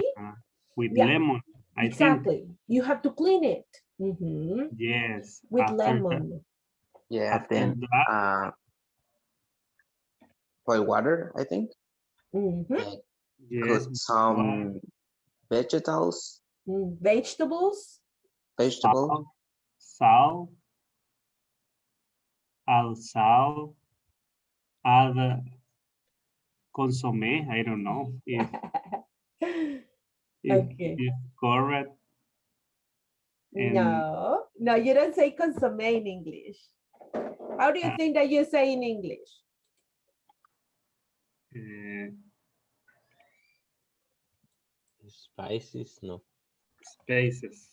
With Yeah, lemon, I exactly. think. You have to clean it. Yes. With after lemon. Yeah, After then that, boil water, I think. yes, Put some vegetables. Vegetables. Vegetable. Salt. Add salt. Add consomme. I don't know if Okay. if correct. And No, you don't say consomme in English. How do you think that you say in English? Spices, no. Spaces.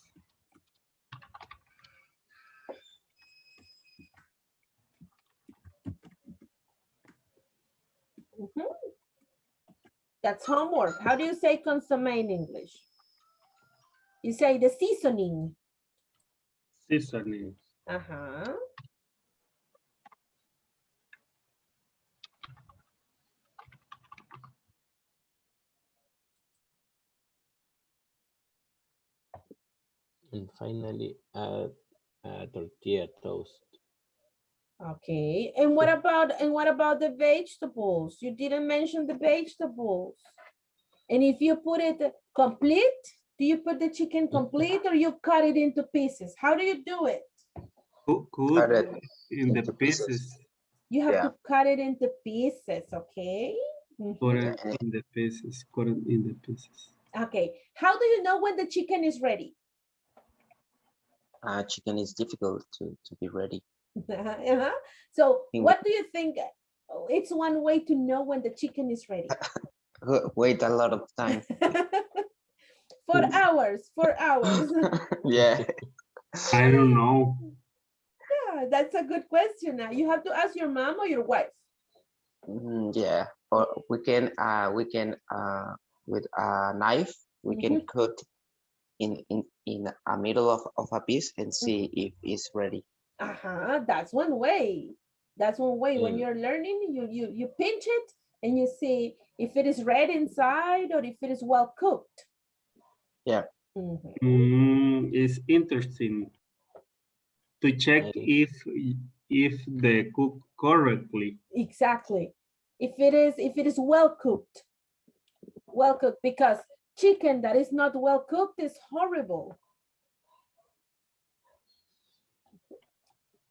That's homework. How do you say consomme in English? You say the seasoning. Seasoning. Uh-huh. And finally, add tortilla toast. Okay. And what about the vegetables? You didn't mention the vegetables. And if you put it complete, do you put the chicken complete or you cut it into pieces? How do you do it? Cut it in the pieces. You have to cut it into pieces, okay? Cut it in the pieces. Cut it in the pieces. Okay. How do you know when the chicken is ready? Chicken is difficult to be ready. So what do you think? It's one way to know when the chicken is ready. Wait a lot of time. 4 hours, 4 hours. Yeah. I don't know. Yeah, that's a good question. You have to ask your mom or your wife. Yeah, or we can with a knife we can cut in a middle of a piece and see if it's ready. That's one way. That's one way. When you're learning, you pinch it and you see if it is red inside or if it is well cooked. Yeah. It's interesting to check if they cook correctly. Exactly. If it is well cooked, because chicken that is not well cooked is horrible.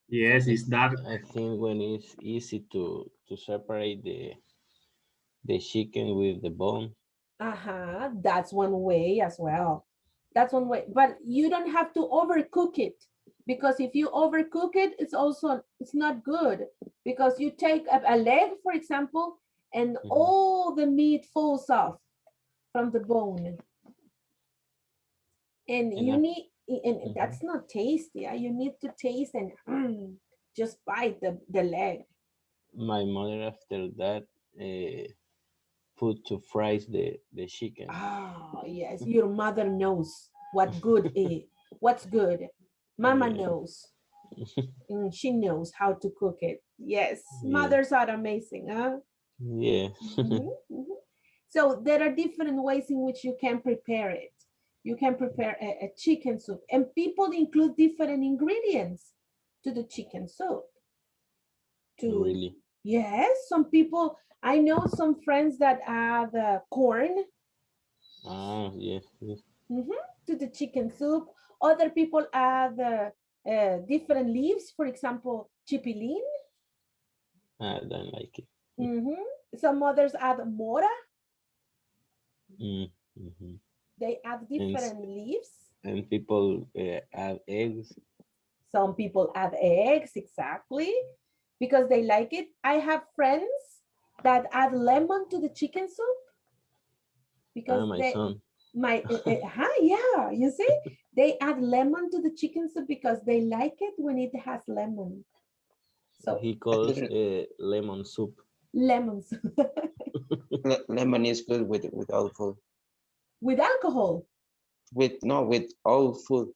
Yes, it's that. I think when it's easy to separate the chicken with the bone. That's one way as well. That's one way. But you don't have to overcook it, because if you overcook it, it's not good, because you take a leg, for example, and all the meat falls off from the bone. And you need, and that's not tasty. You need to taste and just bite the leg. My mother, after that, food to fry the chicken. Oh, yes, your mother knows what good is. What's good? Mama Yeah. knows. She knows how to cook it. Yes, Yeah. mothers are amazing, huh? Yeah. Mhm, mhm. So there are different ways in which you can prepare it. You can prepare a chicken soup, and people include different ingredients to the chicken soup. To Really. Yes, some people. I know some friends that add corn Ah, yes, yes. to the chicken soup. Other people add different leaves, for example, chipilín. I don't like it. Some others add mora. Mm-hmm. They add different leaves. And people add eggs. Some people add eggs, exactly, because they like it. I have friends that add lemon to the chicken soup because Ah, my they, son. yeah, you see, they add lemon to the chicken soup because they like it when it has lemon. So He calls lemon soup. lemon soup Lemon is good with all food. with alcohol. With all food.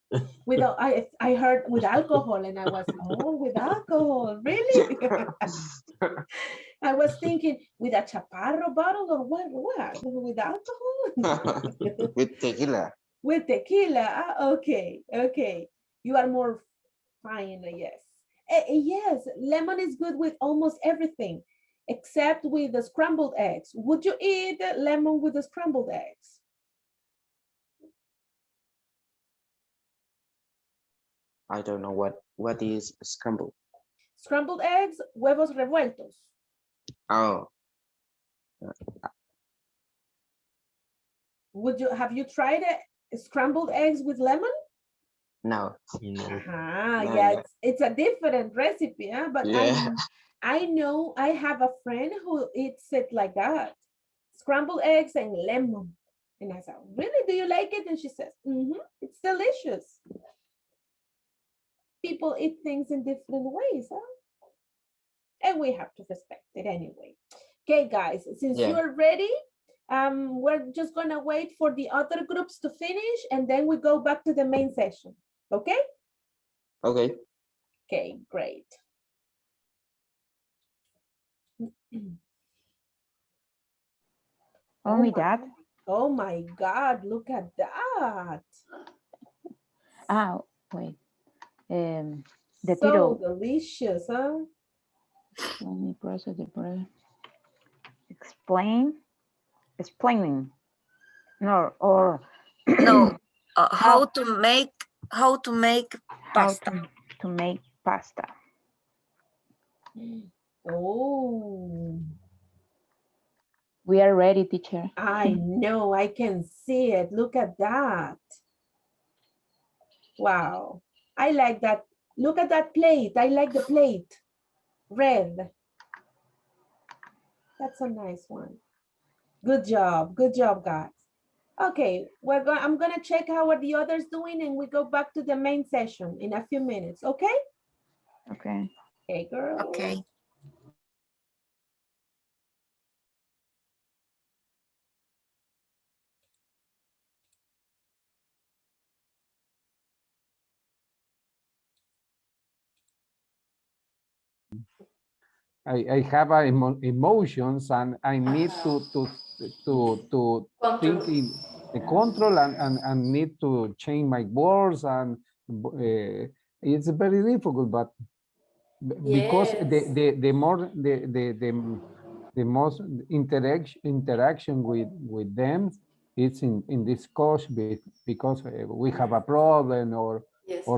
With I heard with alcohol, and I was, oh, with alcohol, really? I was thinking with a chaparro bottle or what? With alcohol? With tequila. With tequila. Okay, okay. You are more fine, yes. Yes, lemon is good with almost everything, except with the scrambled eggs. Would you eat lemon with the scrambled eggs? I don't know what is scrambled. Scrambled eggs, huevos revueltos. Oh, Have you tried it? Scrambled eggs with lemon? no. No. Yeah, it's a different recipe, huh? But Yeah. I know I have a friend who eats it like that. Scrambled eggs and lemon. And I said, really, do you like it? And she says, it's delicious. People eat things in different ways, huh? And we have to respect it anyway. Okay, guys, since Yeah. you're ready, we're just gonna wait for the other groups to finish and then we go back to the main session, okay? Okay. Okay, great. Only that? Oh my God, look at that. Ah, wait. The So title. delicious, huh? Let me process the bread. Explaining. No, or No, how to make pasta. To make pasta. Oh. We are ready, teacher. I know, I can see it. Look at that. Wow. I like that. Look at that plate. I like the plate. Red. That's a nice one. Good job. Good job, guys. Okay, I'm gonna check how are the others doing and we go back to the main session in a few minutes, okay? Okay. Okay, girl. Okay. I have emotions and I need to think in the control and need to change my words and it's very difficult, but because the more the most interaction with them it's in this course because we have a problem or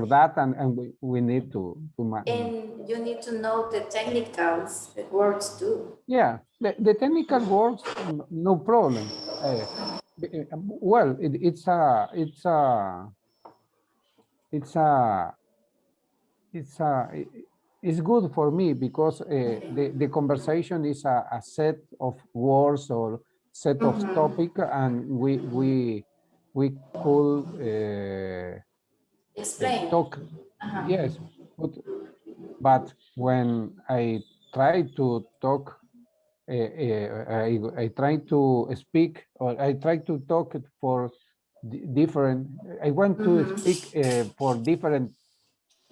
that and we need to And you need to know the technicals, the words too. yeah, the technical words, no problem. Well, it's a it's a it's good for me because the conversation is a set of words or set of topic and we could Explain. talk. Yes, but when I try to talk I try to speak, or I try to talk for different, I want to speak for different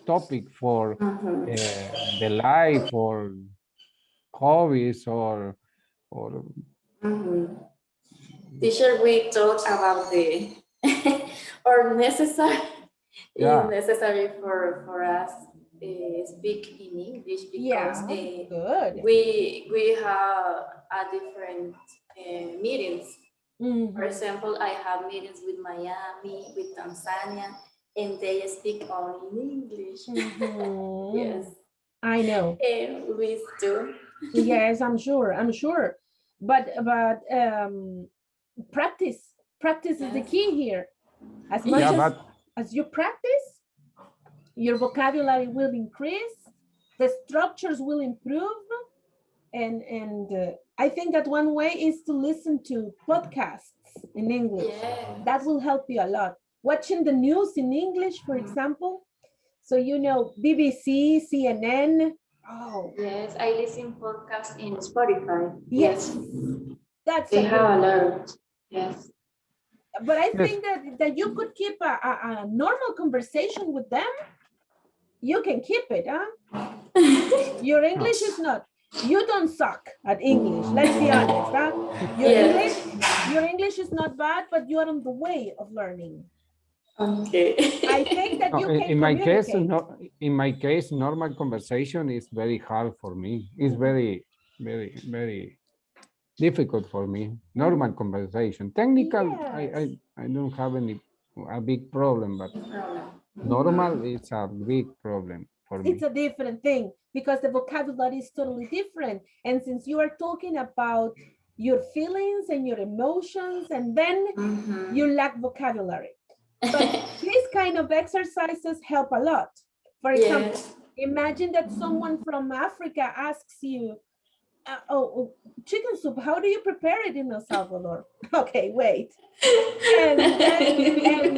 topic, for the life or hobbies or Teacher, we talked about the or necessary is yeah. necessary for us speak in English because good. we have a different meetings. For example, I have meetings with Miami, with Tanzania, and they speak only in English. Yes. I know. And we do. Yes, I'm sure. But practice is the key here. As much Yeah, as you practice, your vocabulary will increase, the structures will improve, and I think that one way is to listen to podcasts in English. That will help you a lot. Watching the news in English, for example, so you know BBC, CNN. Oh yes, I listen podcasts in Spotify. Yes, that's they a have good a one. lot. Yes, but I think that you could keep a normal conversation with them. You can keep it, huh? Your English is not, you don't suck at English. Let's be honest, huh? Your English is not bad, but you are on the way of learning. Okay. I think that you can in my case, communicate. in my case, normal conversation is very hard for me. It's very difficult for me. Normal conversation. Technical, I don't have a big problem, but normal is a big problem for me. It's a different thing because the vocabulary is totally different. And since you are talking about your feelings and your emotions, and then you lack vocabulary. But these kind of exercises help a lot. For example, imagine that someone from Africa asks you, chicken soup, how do you prepare it in El Salvador? Okay, wait. And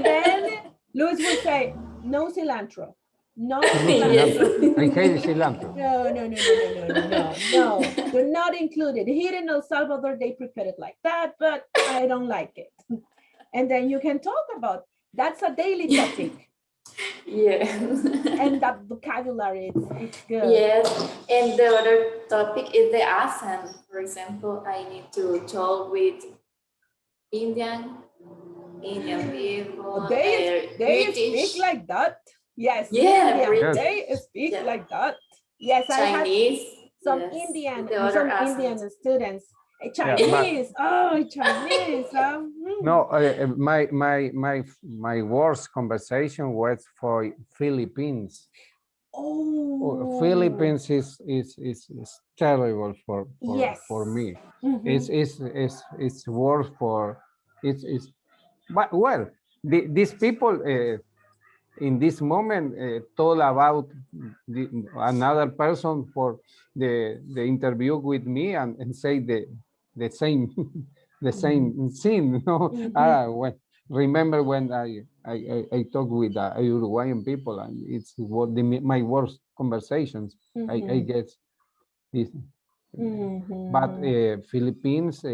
then Luis will say, no cilantro. No cilantro. I hate cilantro. No. Do not include it. Here in El Salvador, they prepare it like that, but I don't like it. And then you can talk about, that's a daily topic. Yeah. And that vocabulary, it's good. Yes, and the other topic is the accent. For example, I need to talk with Indian people. They speak like that. Yes, Yeah, Indian, they speak like that. Yes, Chinese. I have some Indian students. Chinese, Chinese. No, my worst conversation was for Philippines. Philippines is terrible for me. It's worse for but well, these people in this moment told about another person for the interview with me and say the same the same thing. No, remember when I talked with Uruguayan people, and it's what my worst conversations. I guess this, but Philippines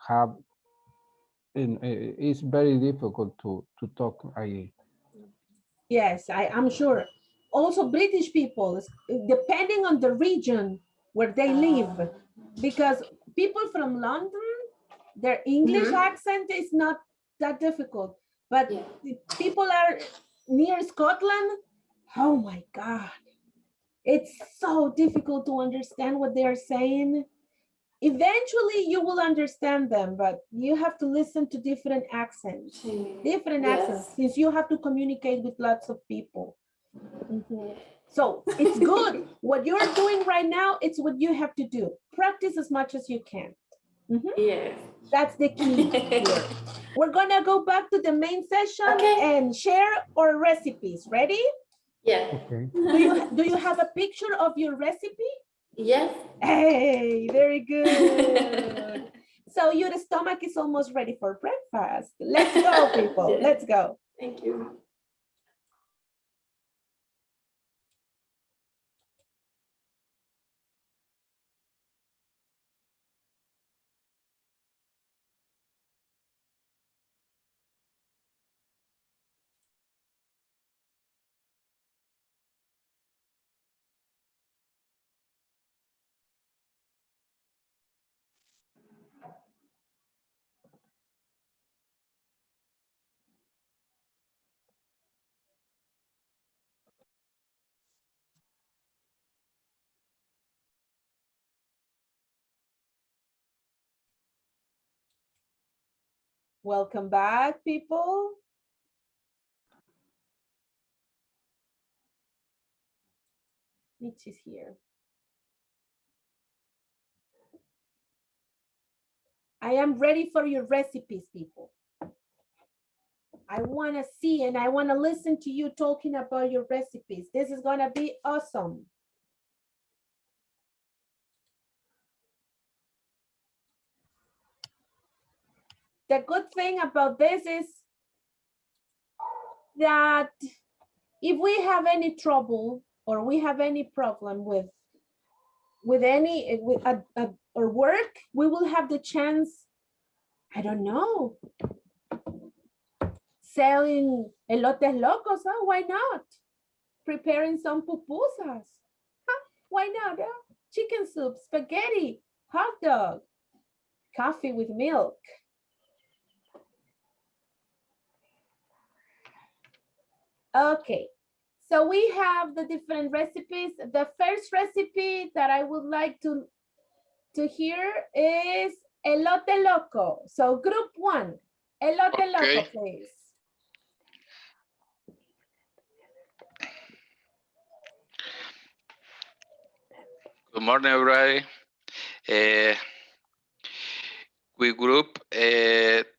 have. It's very difficult to talk. Yes, I'm sure. Also, British people, depending on the region where they live, because people from London, their English accent is not that difficult. But people are near Scotland, oh my God. It's so difficult to understand what they are saying. Eventually you will understand them, but you have to listen to different accents, since you have to communicate with lots of people. So it's good. What you're doing right now, it's what you have to do. Practice as much as you can. Yes. That's the key here. We're gonna go back to the main session and share our recipes. Ready? Yeah. Okay. Do you have a picture of your recipe? Yes. Hey, very good. So your stomach is almost ready for breakfast. Let's go, people. Let's go. Thank you. Welcome back, people. Mitch is here. I am ready for your recipes, people. I want to see and I want to listen to you talking about your recipes. This is going to be awesome. The good thing about this is that if we have any trouble or we have any problem with our work, we will have the chance, I don't know, selling elotes locos, huh? Why not? Preparing some pupusas, huh? Why not? Huh? Chicken soup, spaghetti, hot dog, coffee with milk. Okay, so we have the different recipes. The first recipe that I would like to hear is elote loco. So group 1, elote loco, please. Good morning, everybody. We group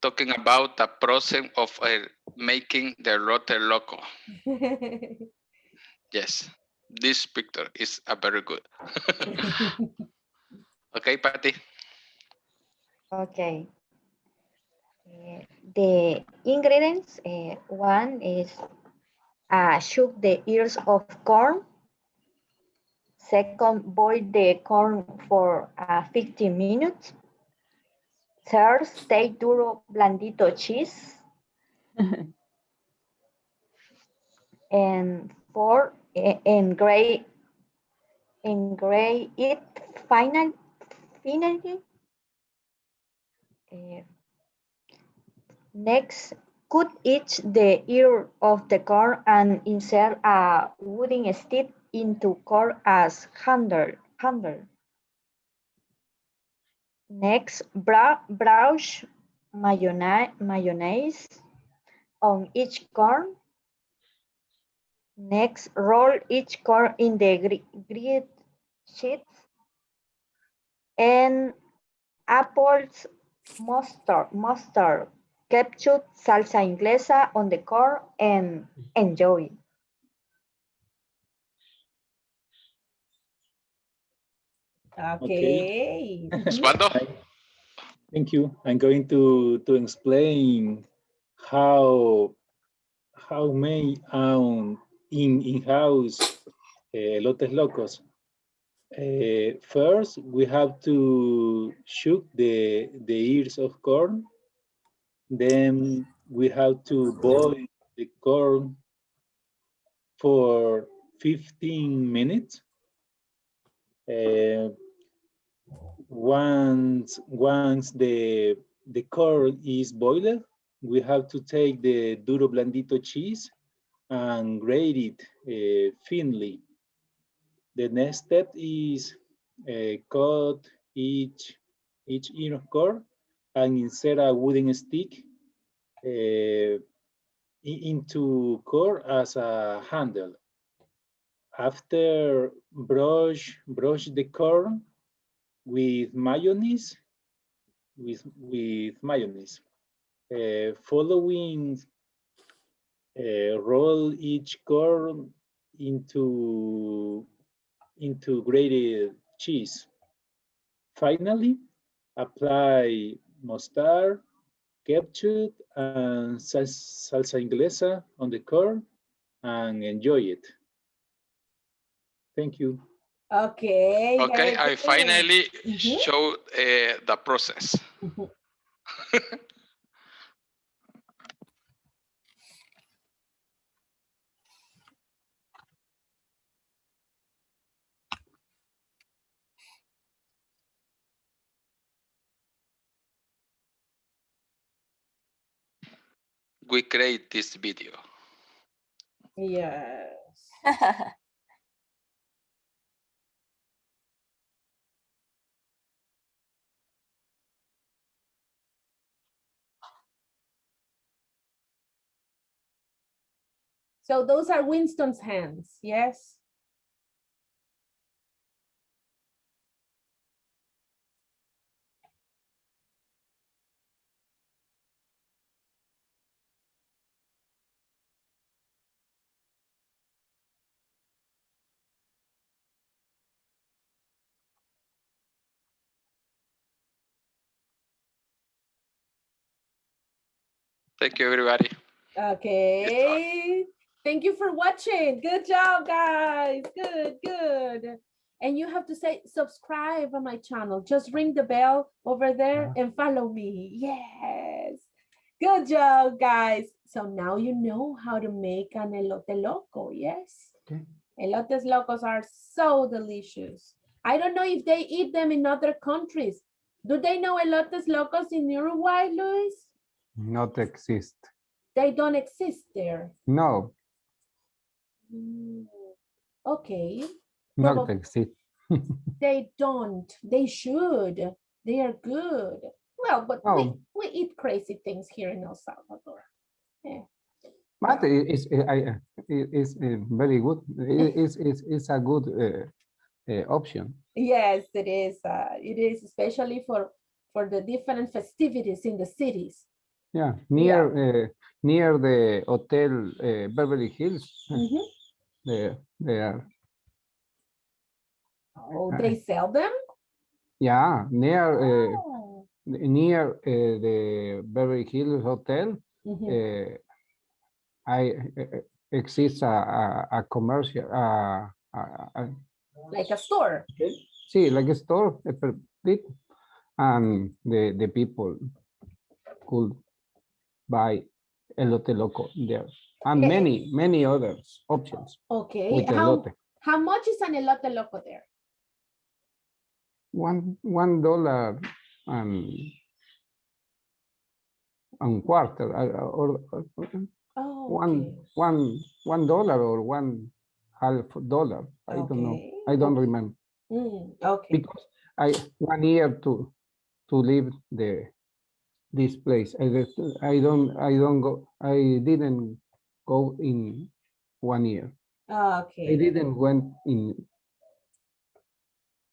talking about the process of making the elote loco. Yes, this picture is a very good. Okay, Patty. Okay. The ingredients, one is shook the ears of corn. Second, boil the corn for 15 minutes. Third, take duro blandito cheese. And four, engrave it finally. Next, cut each the ear of the corn and insert a wooden stick into corn as handle. Next, brush mayonnaise on each corn. Next, roll each corn in the grilled sheets and apples, mustard, ketchup, salsa inglesa on the corn and enjoy. Okay. Thank you. I'm going to explain how make in-house elotes locos. First, we have to shook the ears of corn. Then we have to boil the corn for 15 minutes. Once the corn is boiled, we have to take the duro blandito cheese and grate it thinly. The next step is cut each ear of corn and insert a wooden stick into corn as a handle. After brush the corn with mayonnaise. Following, roll each corn into grated cheese. Finally, apply mustard, ketchup, and salsa inglesa on the corn and enjoy it. Thank you. Okay. Okay, I finally showed the process. We create this video. Yes. So those are Winston's hands, yes? Thank you, everybody. Okay. Thank you for watching. Good job, guys. Good, good. And you have to say subscribe on my channel. Just ring the bell over there and follow me. Yes. Good job, guys. So now you know how to make an elote loco. Yes. Okay. Elotes locos are so delicious. I don't know if they eat them in other countries. Do they know elotes locos in Uruguay, Luis? Not exist. They don't exist there. No, Mm, okay. not Probably exist. they don't. They should. They are good. Well, but Oh. we eat crazy things here in El Salvador. Yeah. But it's very good. It's a good option. Yes, it is. It is especially for the different festivities in the cities. Yeah, near the hotel Beverly Hills. They are. Oh, they sell them? Yeah, near the Beverly Hills Hotel. I exists a commercial. Like a store. Sí, like a store. And the people could buy elote loco there. And many other options. Okay. With elote. How much is an elote loco there? $1 and quarter or $1 or $1.50. I don't know. I don't remember. Okay. Because I 1 year to leave this place. I didn't go in 1 year. Okay. I didn't went in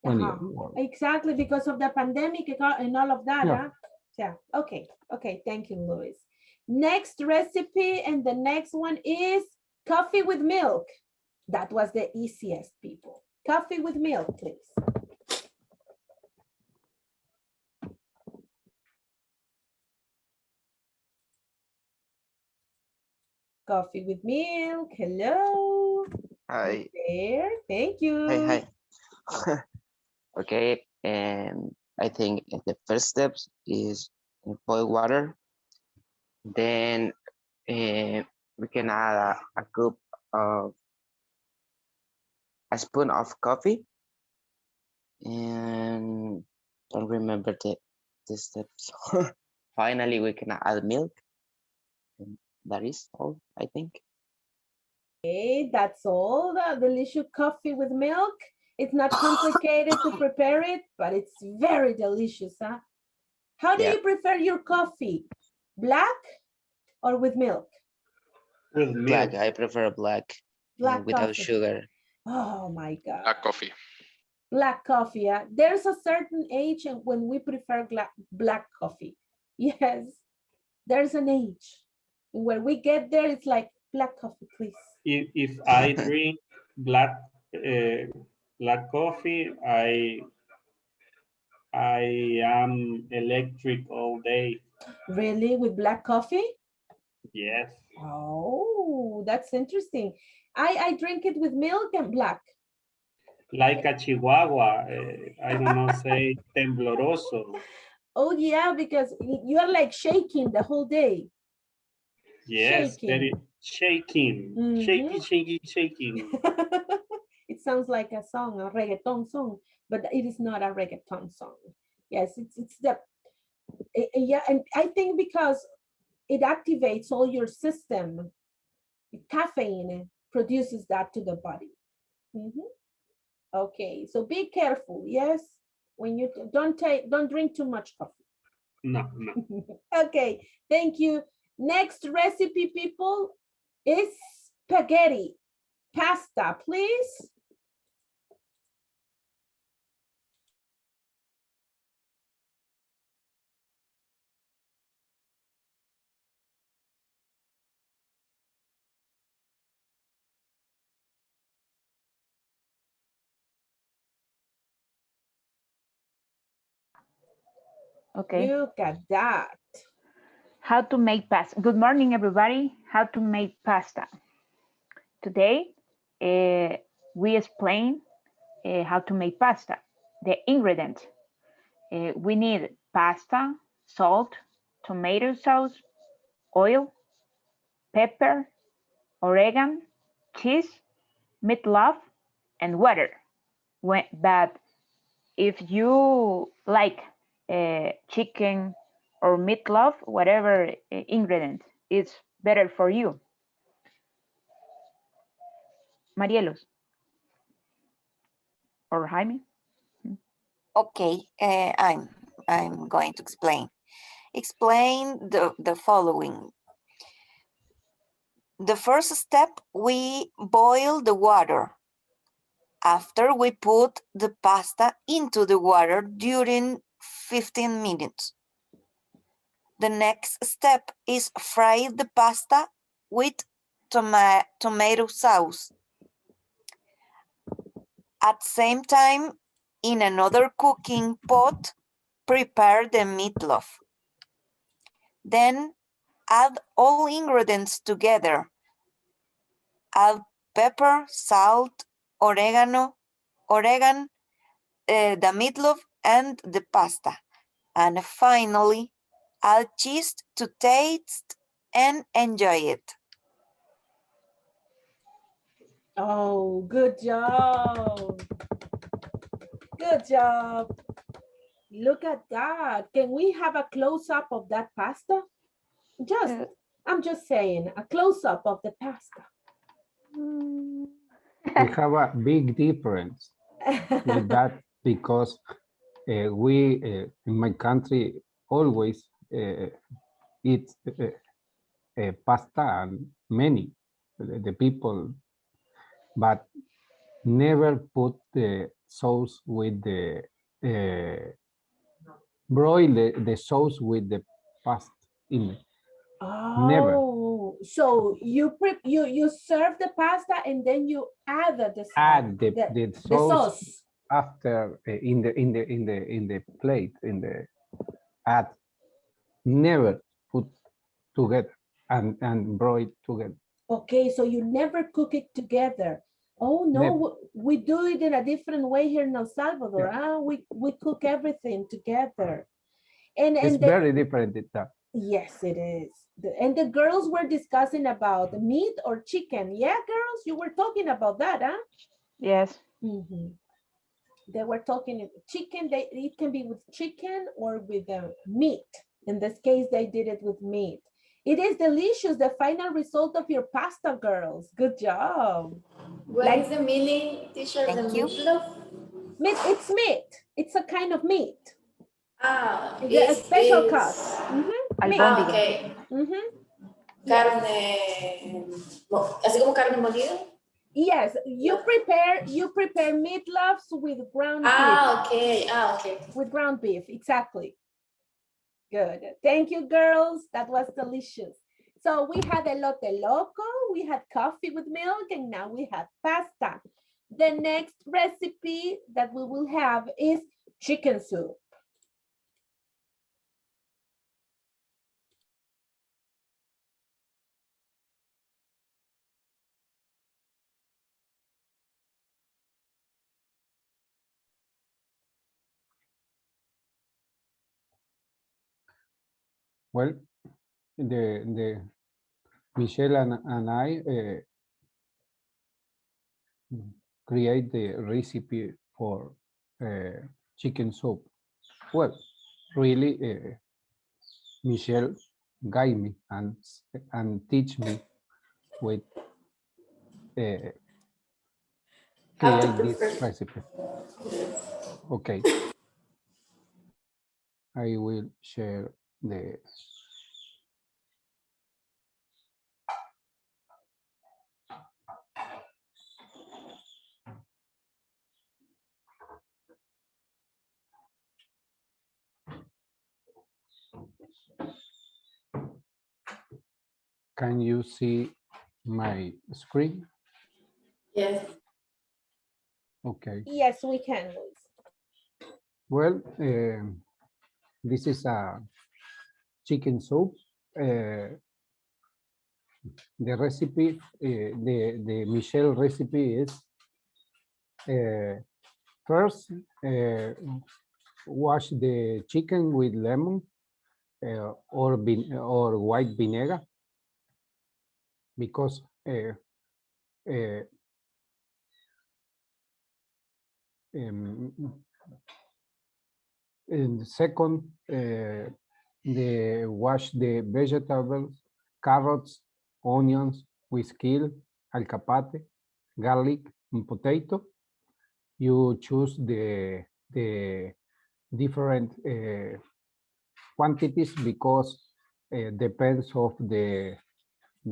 1 year. Exactly, because of the pandemic and all of that. Yeah. Yeah. Okay. Okay. Thank you, Luis. Next recipe, and the next one is coffee with milk. That was the easiest, people. Coffee with milk, please. Coffee with milk. Hello. Hi. There. Thank you. Hi. Okay, and I think the first steps is boil water. Then we can add a cup of a spoon of coffee, and don't remember the steps. Finally, we can add milk. And that is all, I think. Okay, that's all. The delicious coffee with milk. It's not complicated to prepare it, but it's very delicious, huh? How do you prefer your coffee? Black or with milk? With milk. Black. I prefer black. Black without coffee. sugar. Oh my God. Black coffee. Black coffee. Yeah. There's a certain age when we prefer black coffee. Yes, there's an age. When we get there, it's like black coffee, please. If I drink black coffee, I am electric all day. Really, with black coffee? Yes. Oh, that's interesting. I drink it with milk and black. Like a Chihuahua, I don't know, say tembloroso. Oh yeah, because you're like shaking the whole day. Yes, Shaking. very shaking. Shaking. It sounds like a song, a reggaeton song, but it is not a reggaeton song. Yes, it's the yeah, and I think because it activates all your system, caffeine produces that to the body. Okay, so be careful. Yes, when you don't drink too much coffee. No. Okay, thank you. Next recipe, people, is spaghetti, pasta, please. Okay. Look at that. How to make pasta. Good morning, everybody. How to make pasta. Today, we explain how to make pasta. The ingredients. We need pasta, salt, tomato sauce, oil, pepper, oregano, cheese, meatloaf, and water. But if you like chicken or meatloaf, whatever ingredient is better for you. Marielos or Jaime? Okay, I'm going to explain. Explain the following. The first step, we boil the water. After we put the pasta into the water during 15 minutes. The next step is fry the pasta with tomato sauce. At same time, in another cooking pot, prepare the meatloaf. Then add all ingredients together. Add pepper, salt, oregano, the meatloaf, and the pasta. And finally, add cheese to taste and enjoy it. Oh, good job. Good job. Look at that. Can we have a close-up of that pasta? I'm just saying, a close-up of the pasta. We have a big difference with that because we, in my country, always eat pasta and many, the people, but never put the sauce with the broil the sauce with the pasta in it. Never. Oh, so you serve the pasta and then you add the sauce after in the plate add. Never put together and broil together. Okay, so you never cook it together. Oh no, Never. we do it in a different way here in El Salvador. Yeah. We cook everything together. And It's the, very different than that. yes, it is. And the girls were discussing about meat or chicken. Yeah, girls, you were talking about that, huh? Yes. They were talking chicken. It can be with chicken or with meat. In this case, they did it with meat. It is delicious, the final result of your pasta, girls. Good job. What is the meaning, teacher, of the meatloaf? Meat, it's meat. It's a kind of meat. A It's special cut. okay. Carne, así como carne molida. Yes, you prepare meatloaves with ground beef. Okay. With ground beef, exactly. Good. Thank you, girls. That was delicious. So we had elote loco, we had coffee with milk, and now we have pasta. The next recipe that we will have is chicken soup. Well, the Michelle and I create the recipe for chicken soup. Well, really, Michelle guide me and teach me with create this recipe. Okay. I will share Can you see my screen? Yes. Okay. Yes, we can, Luis. Well, this is a chicken soup. The recipe, the Michelle recipe is first wash the chicken with lemon or white vinegar because and second, wash the vegetables, carrots, onions with kale, alcapate, garlic, and potato. You choose the different quantities because depends of the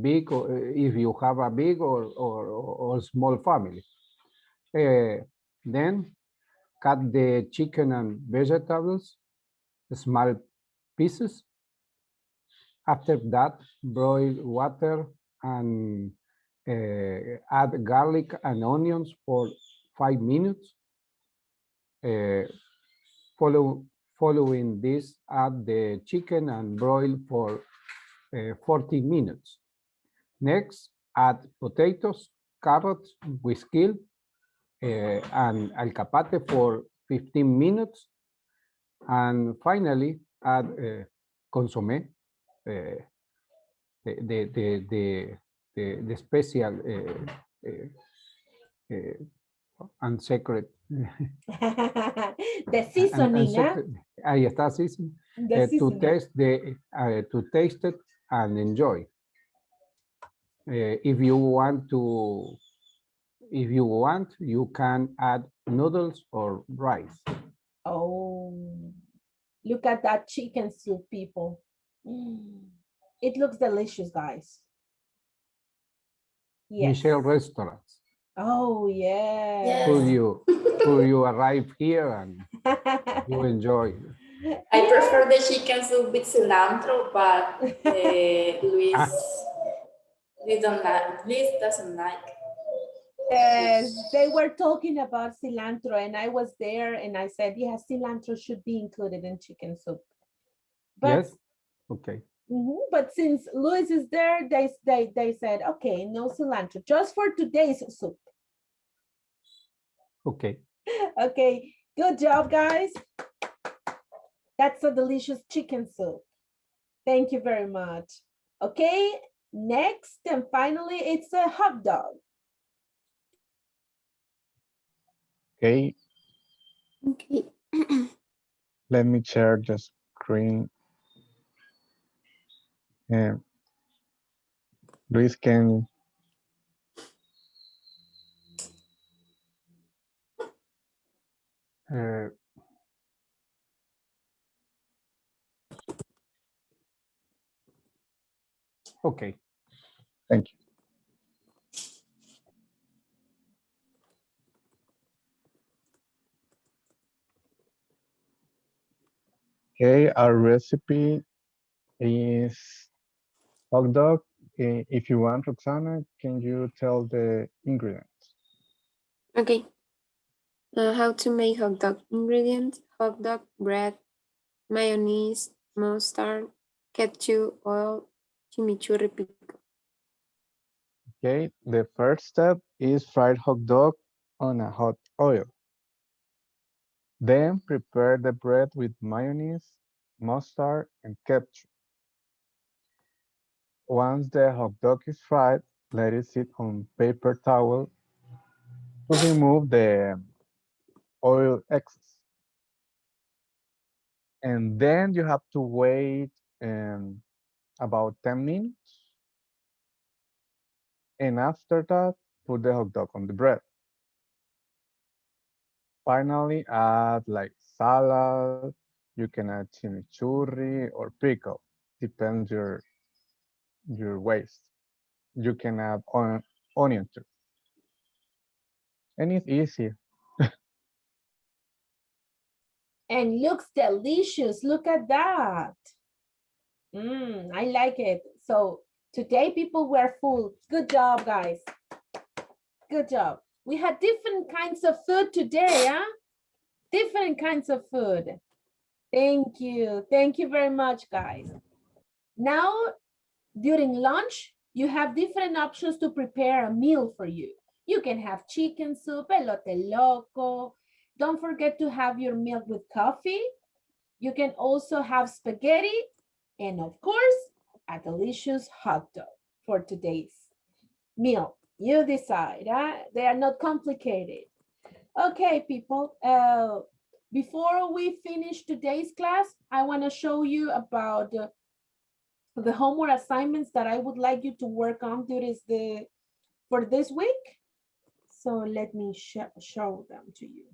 big or if you have a big or small family. Then cut the chicken and vegetables small pieces. After that, boil water and add garlic and onions for 5 minutes. Following this, add the chicken and broil for 40 minutes. Next, add potatoes, carrots with kale, and alcapate for 15 minutes. And finally, add consommé, the special and secret. The seasoning, Ahí está, seasoning. The To seasoning. taste it and enjoy. If you want, you can add noodles or rice. Oh, look at that chicken soup, people. It looks delicious, guys. Yes. Michelle Restaurants. Oh, yeah. Will you arrive here and you enjoy? I prefer the chicken soup with cilantro, but Luis doesn't like. Yes, they were talking about cilantro and I was there and I said, yes, cilantro should be included in chicken soup. But, yes, okay. But since Luis is there, they said, okay, no cilantro, just for today's soup. Okay. Okay, good job, guys. That's a delicious chicken soup. Thank you very much. Okay, next and finally, it's a hot dog. Okay. Okay. Let me share the screen. And Luis can. Okay. Thank you. Okay, our recipe is hot dog. If you want, Roxana, can you tell the ingredients? Okay. How to make hot dog ingredients: hot dog bread, mayonnaise, mustard, ketchup, oil, chimichurri pickle. Okay, the first step is fried hot dog on a hot oil. Then prepare the bread with mayonnaise, mustard, and ketchup. Once the hot dog is fried, let it sit on paper towel to remove the oil excess. And then you have to wait about 10 minutes. And after that, put the hot dog on the bread. Finally, add like salad. You can add chimichurri or pickle, depends your waste. You can add onion too. And it's easy. And looks delicious. Look at that. I like it. So Today, people were full. Good job, guys. Good job. We had different kinds of food today, huh? Different kinds of food. Thank you. Thank you very much, guys. Now, during lunch, you have different options to prepare a meal for you. You can have chicken soup, elote loco. Don't forget to have your milk with coffee. You can also have spaghetti and, of course, a delicious hot dog for today's meal. You decide. Huh? They are not complicated. Okay, people. Before we finish today's class, I want to show you about the homework assignments that I would like you to work on for this week. So let me show them to you.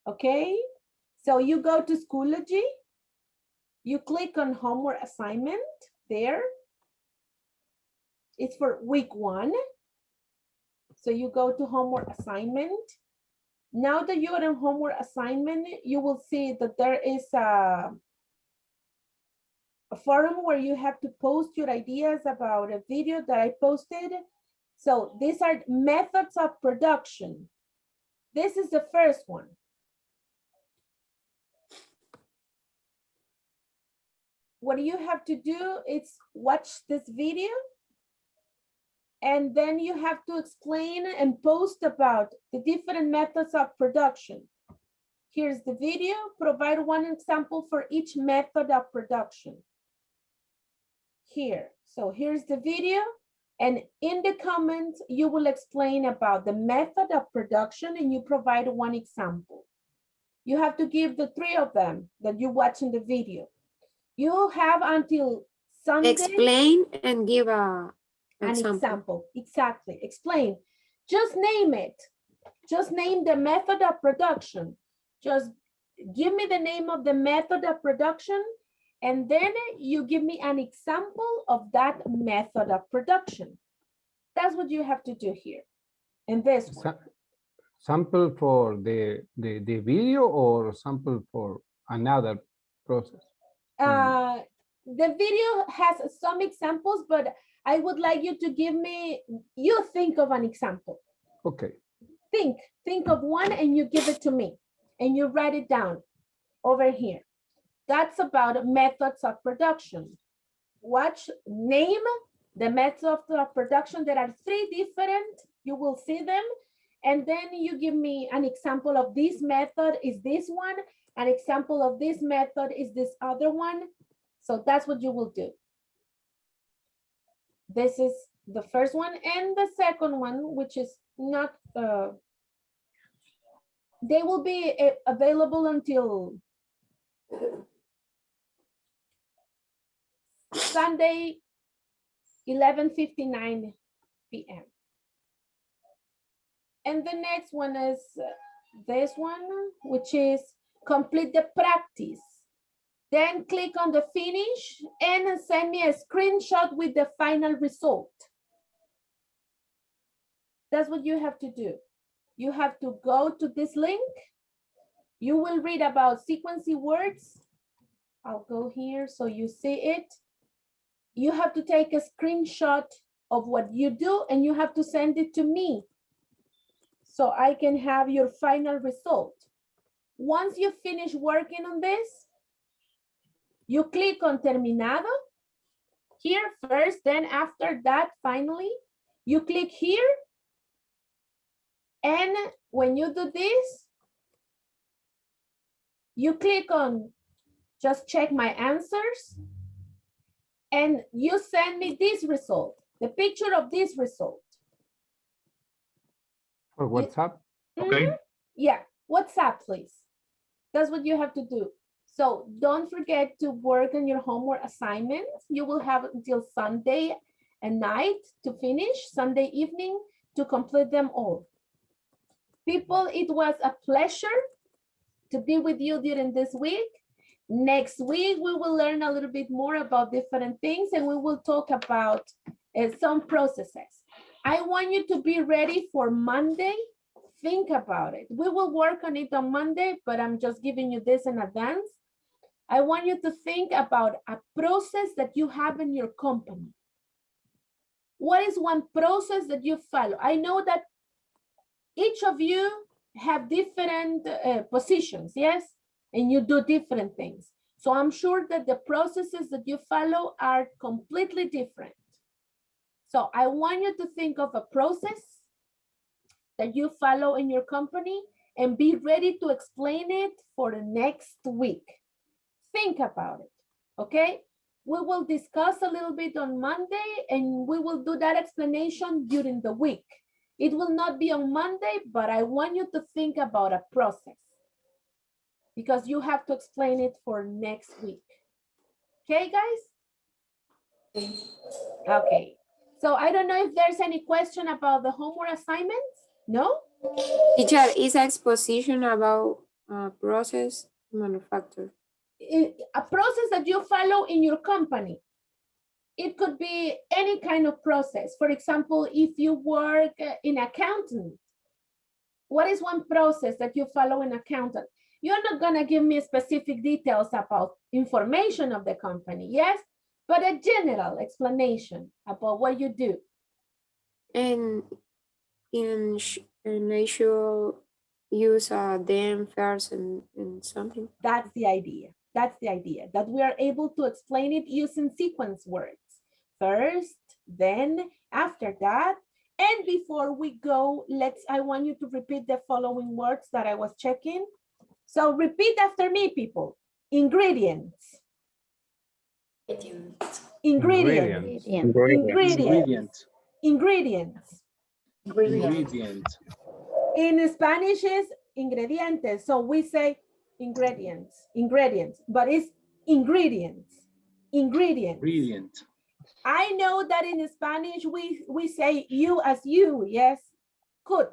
Okay, so you go to Schoology, you click on homework assignment there. It's for week 1. So you go to homework assignment. Now that you are in homework assignment, you will see that there is a forum where you have to post your ideas about a video that I posted. So these are methods of production. This is the first one. What you have to do is watch this video, and then you have to explain and post about the different methods of production. Here's the video. Provide one example for each method of production. Here. So here's the video. And in the comments, you will explain about the method of production and you provide one example. You have to give the 3 of them that you watch in the video. You have until Sunday. Explain and give an example. Exactly. Explain. Just name it. Just name the method of production. Just give me the name of the method of production, and then you give me an example of that method of production. That's what you have to do here. And this one. Sample for the video or sample for another process? The video has some examples, but I would like you to give me, you think of an example. Okay. Think of one and you give it to me and you write it down over here. That's about methods of production. Name the methods of production. There are 3 different, you will see them. And then you give me an example of this method is this one. An example of this method is this other one. So that's what you will do. This is the first one, and the second one, which is not, they will be available until Sunday, 11:59 p.m. And the next one is this one, which is complete the practice. Then click on the finish and send me a screenshot with the final result. That's what you have to do. You have to go to this link. You will read about sequencing words. I'll go here so you see it. You have to take a screenshot of what you do and you have to send it to me so I can have your final result. Once you finish working on this, you click on Terminado here first, then after that, finally, you click here. And when you do this, you click on just check my answers and you send me this result, the picture of this result. For WhatsApp? Okay. Yeah, WhatsApp, please. That's what you have to do. So don't forget to work on your homework assignments. You will have until Sunday at night to finish, Sunday evening to complete them all. People, it was a pleasure to be with you during this week. Next week, we will learn a little bit more about different things and we will talk about some processes. I want you to be ready for Monday. Think about it. We will work on it on Monday, but I'm just giving you this in advance. I want you to think about a process that you have in your company. What is one process that you follow? I know that each of you have different positions, yes? And you do different things. So I'm sure that the processes that you follow are completely different. So I want you to think of a process that you follow in your company and be ready to explain it for the next week. Think about it, okay? We will discuss a little bit on Monday and we will do that explanation during the week. It will not be on Monday, but I want you to think about a process because you have to explain it for next week. Okay, guys? Okay. So I don't know if there's any question about the homework assignments. No? Teacher, is exposition about process manufacture. A process that you follow in your company. It could be any kind of process. For example, if you work in accounting, what is one process that you follow in accounting? You're not gonna give me specific details about information of the company, yes? But a general explanation about what you do. And I should use them first and something. That's the idea. That's the idea, that we are able to explain it using sequence words. First, then, after that, and before we go, I want you to repeat the following words that I was checking. So repeat after me, people. Ingredients. Ingredients. Ingredients. Ingredients. Ingredient. In Spanish is ingredientes. So we say ingredients, ingredients, but it's ingredients, ingredients. Ingredient. I know that in Spanish, we say you as you, yes, could.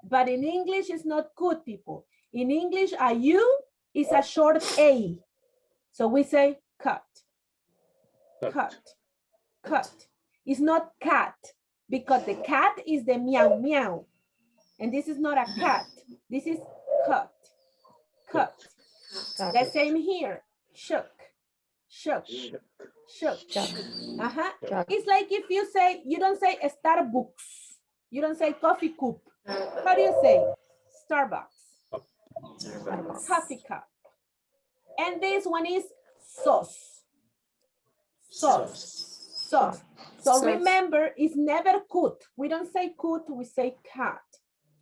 But in English, it's not could, people. In English, a you is a short A. So we say cut, cut, cut. It's not cat, because the cat is the meow, meow. And this is not a cat. This is cut, cut. The same here, shook, shook, shook. It's like if you say, you don't say Starbucks. You don't say coffee cup. How do you say? Starbucks. Coffee cup. And this one is sauce. Sauce. Sauce. So remember, it's never could. We don't say could, we say cat.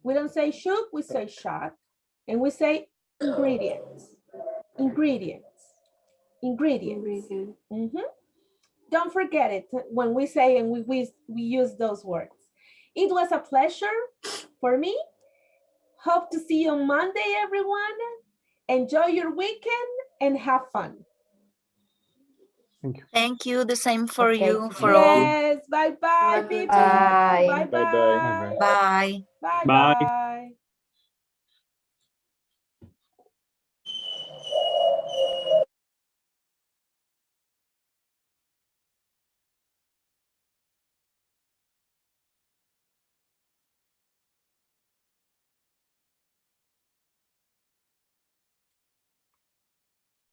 We don't say shook, we say shot. And we say ingredients. Ingredients. Ingredients. Don't forget it when we say and we use those words. It was a pleasure for me. Hope to see you on Monday, everyone. Enjoy your weekend and have fun. Thank you. Thank you. The same for you, for all. Yes. Bye-bye, people. Bye. Bye-bye. Bye. Bye-bye.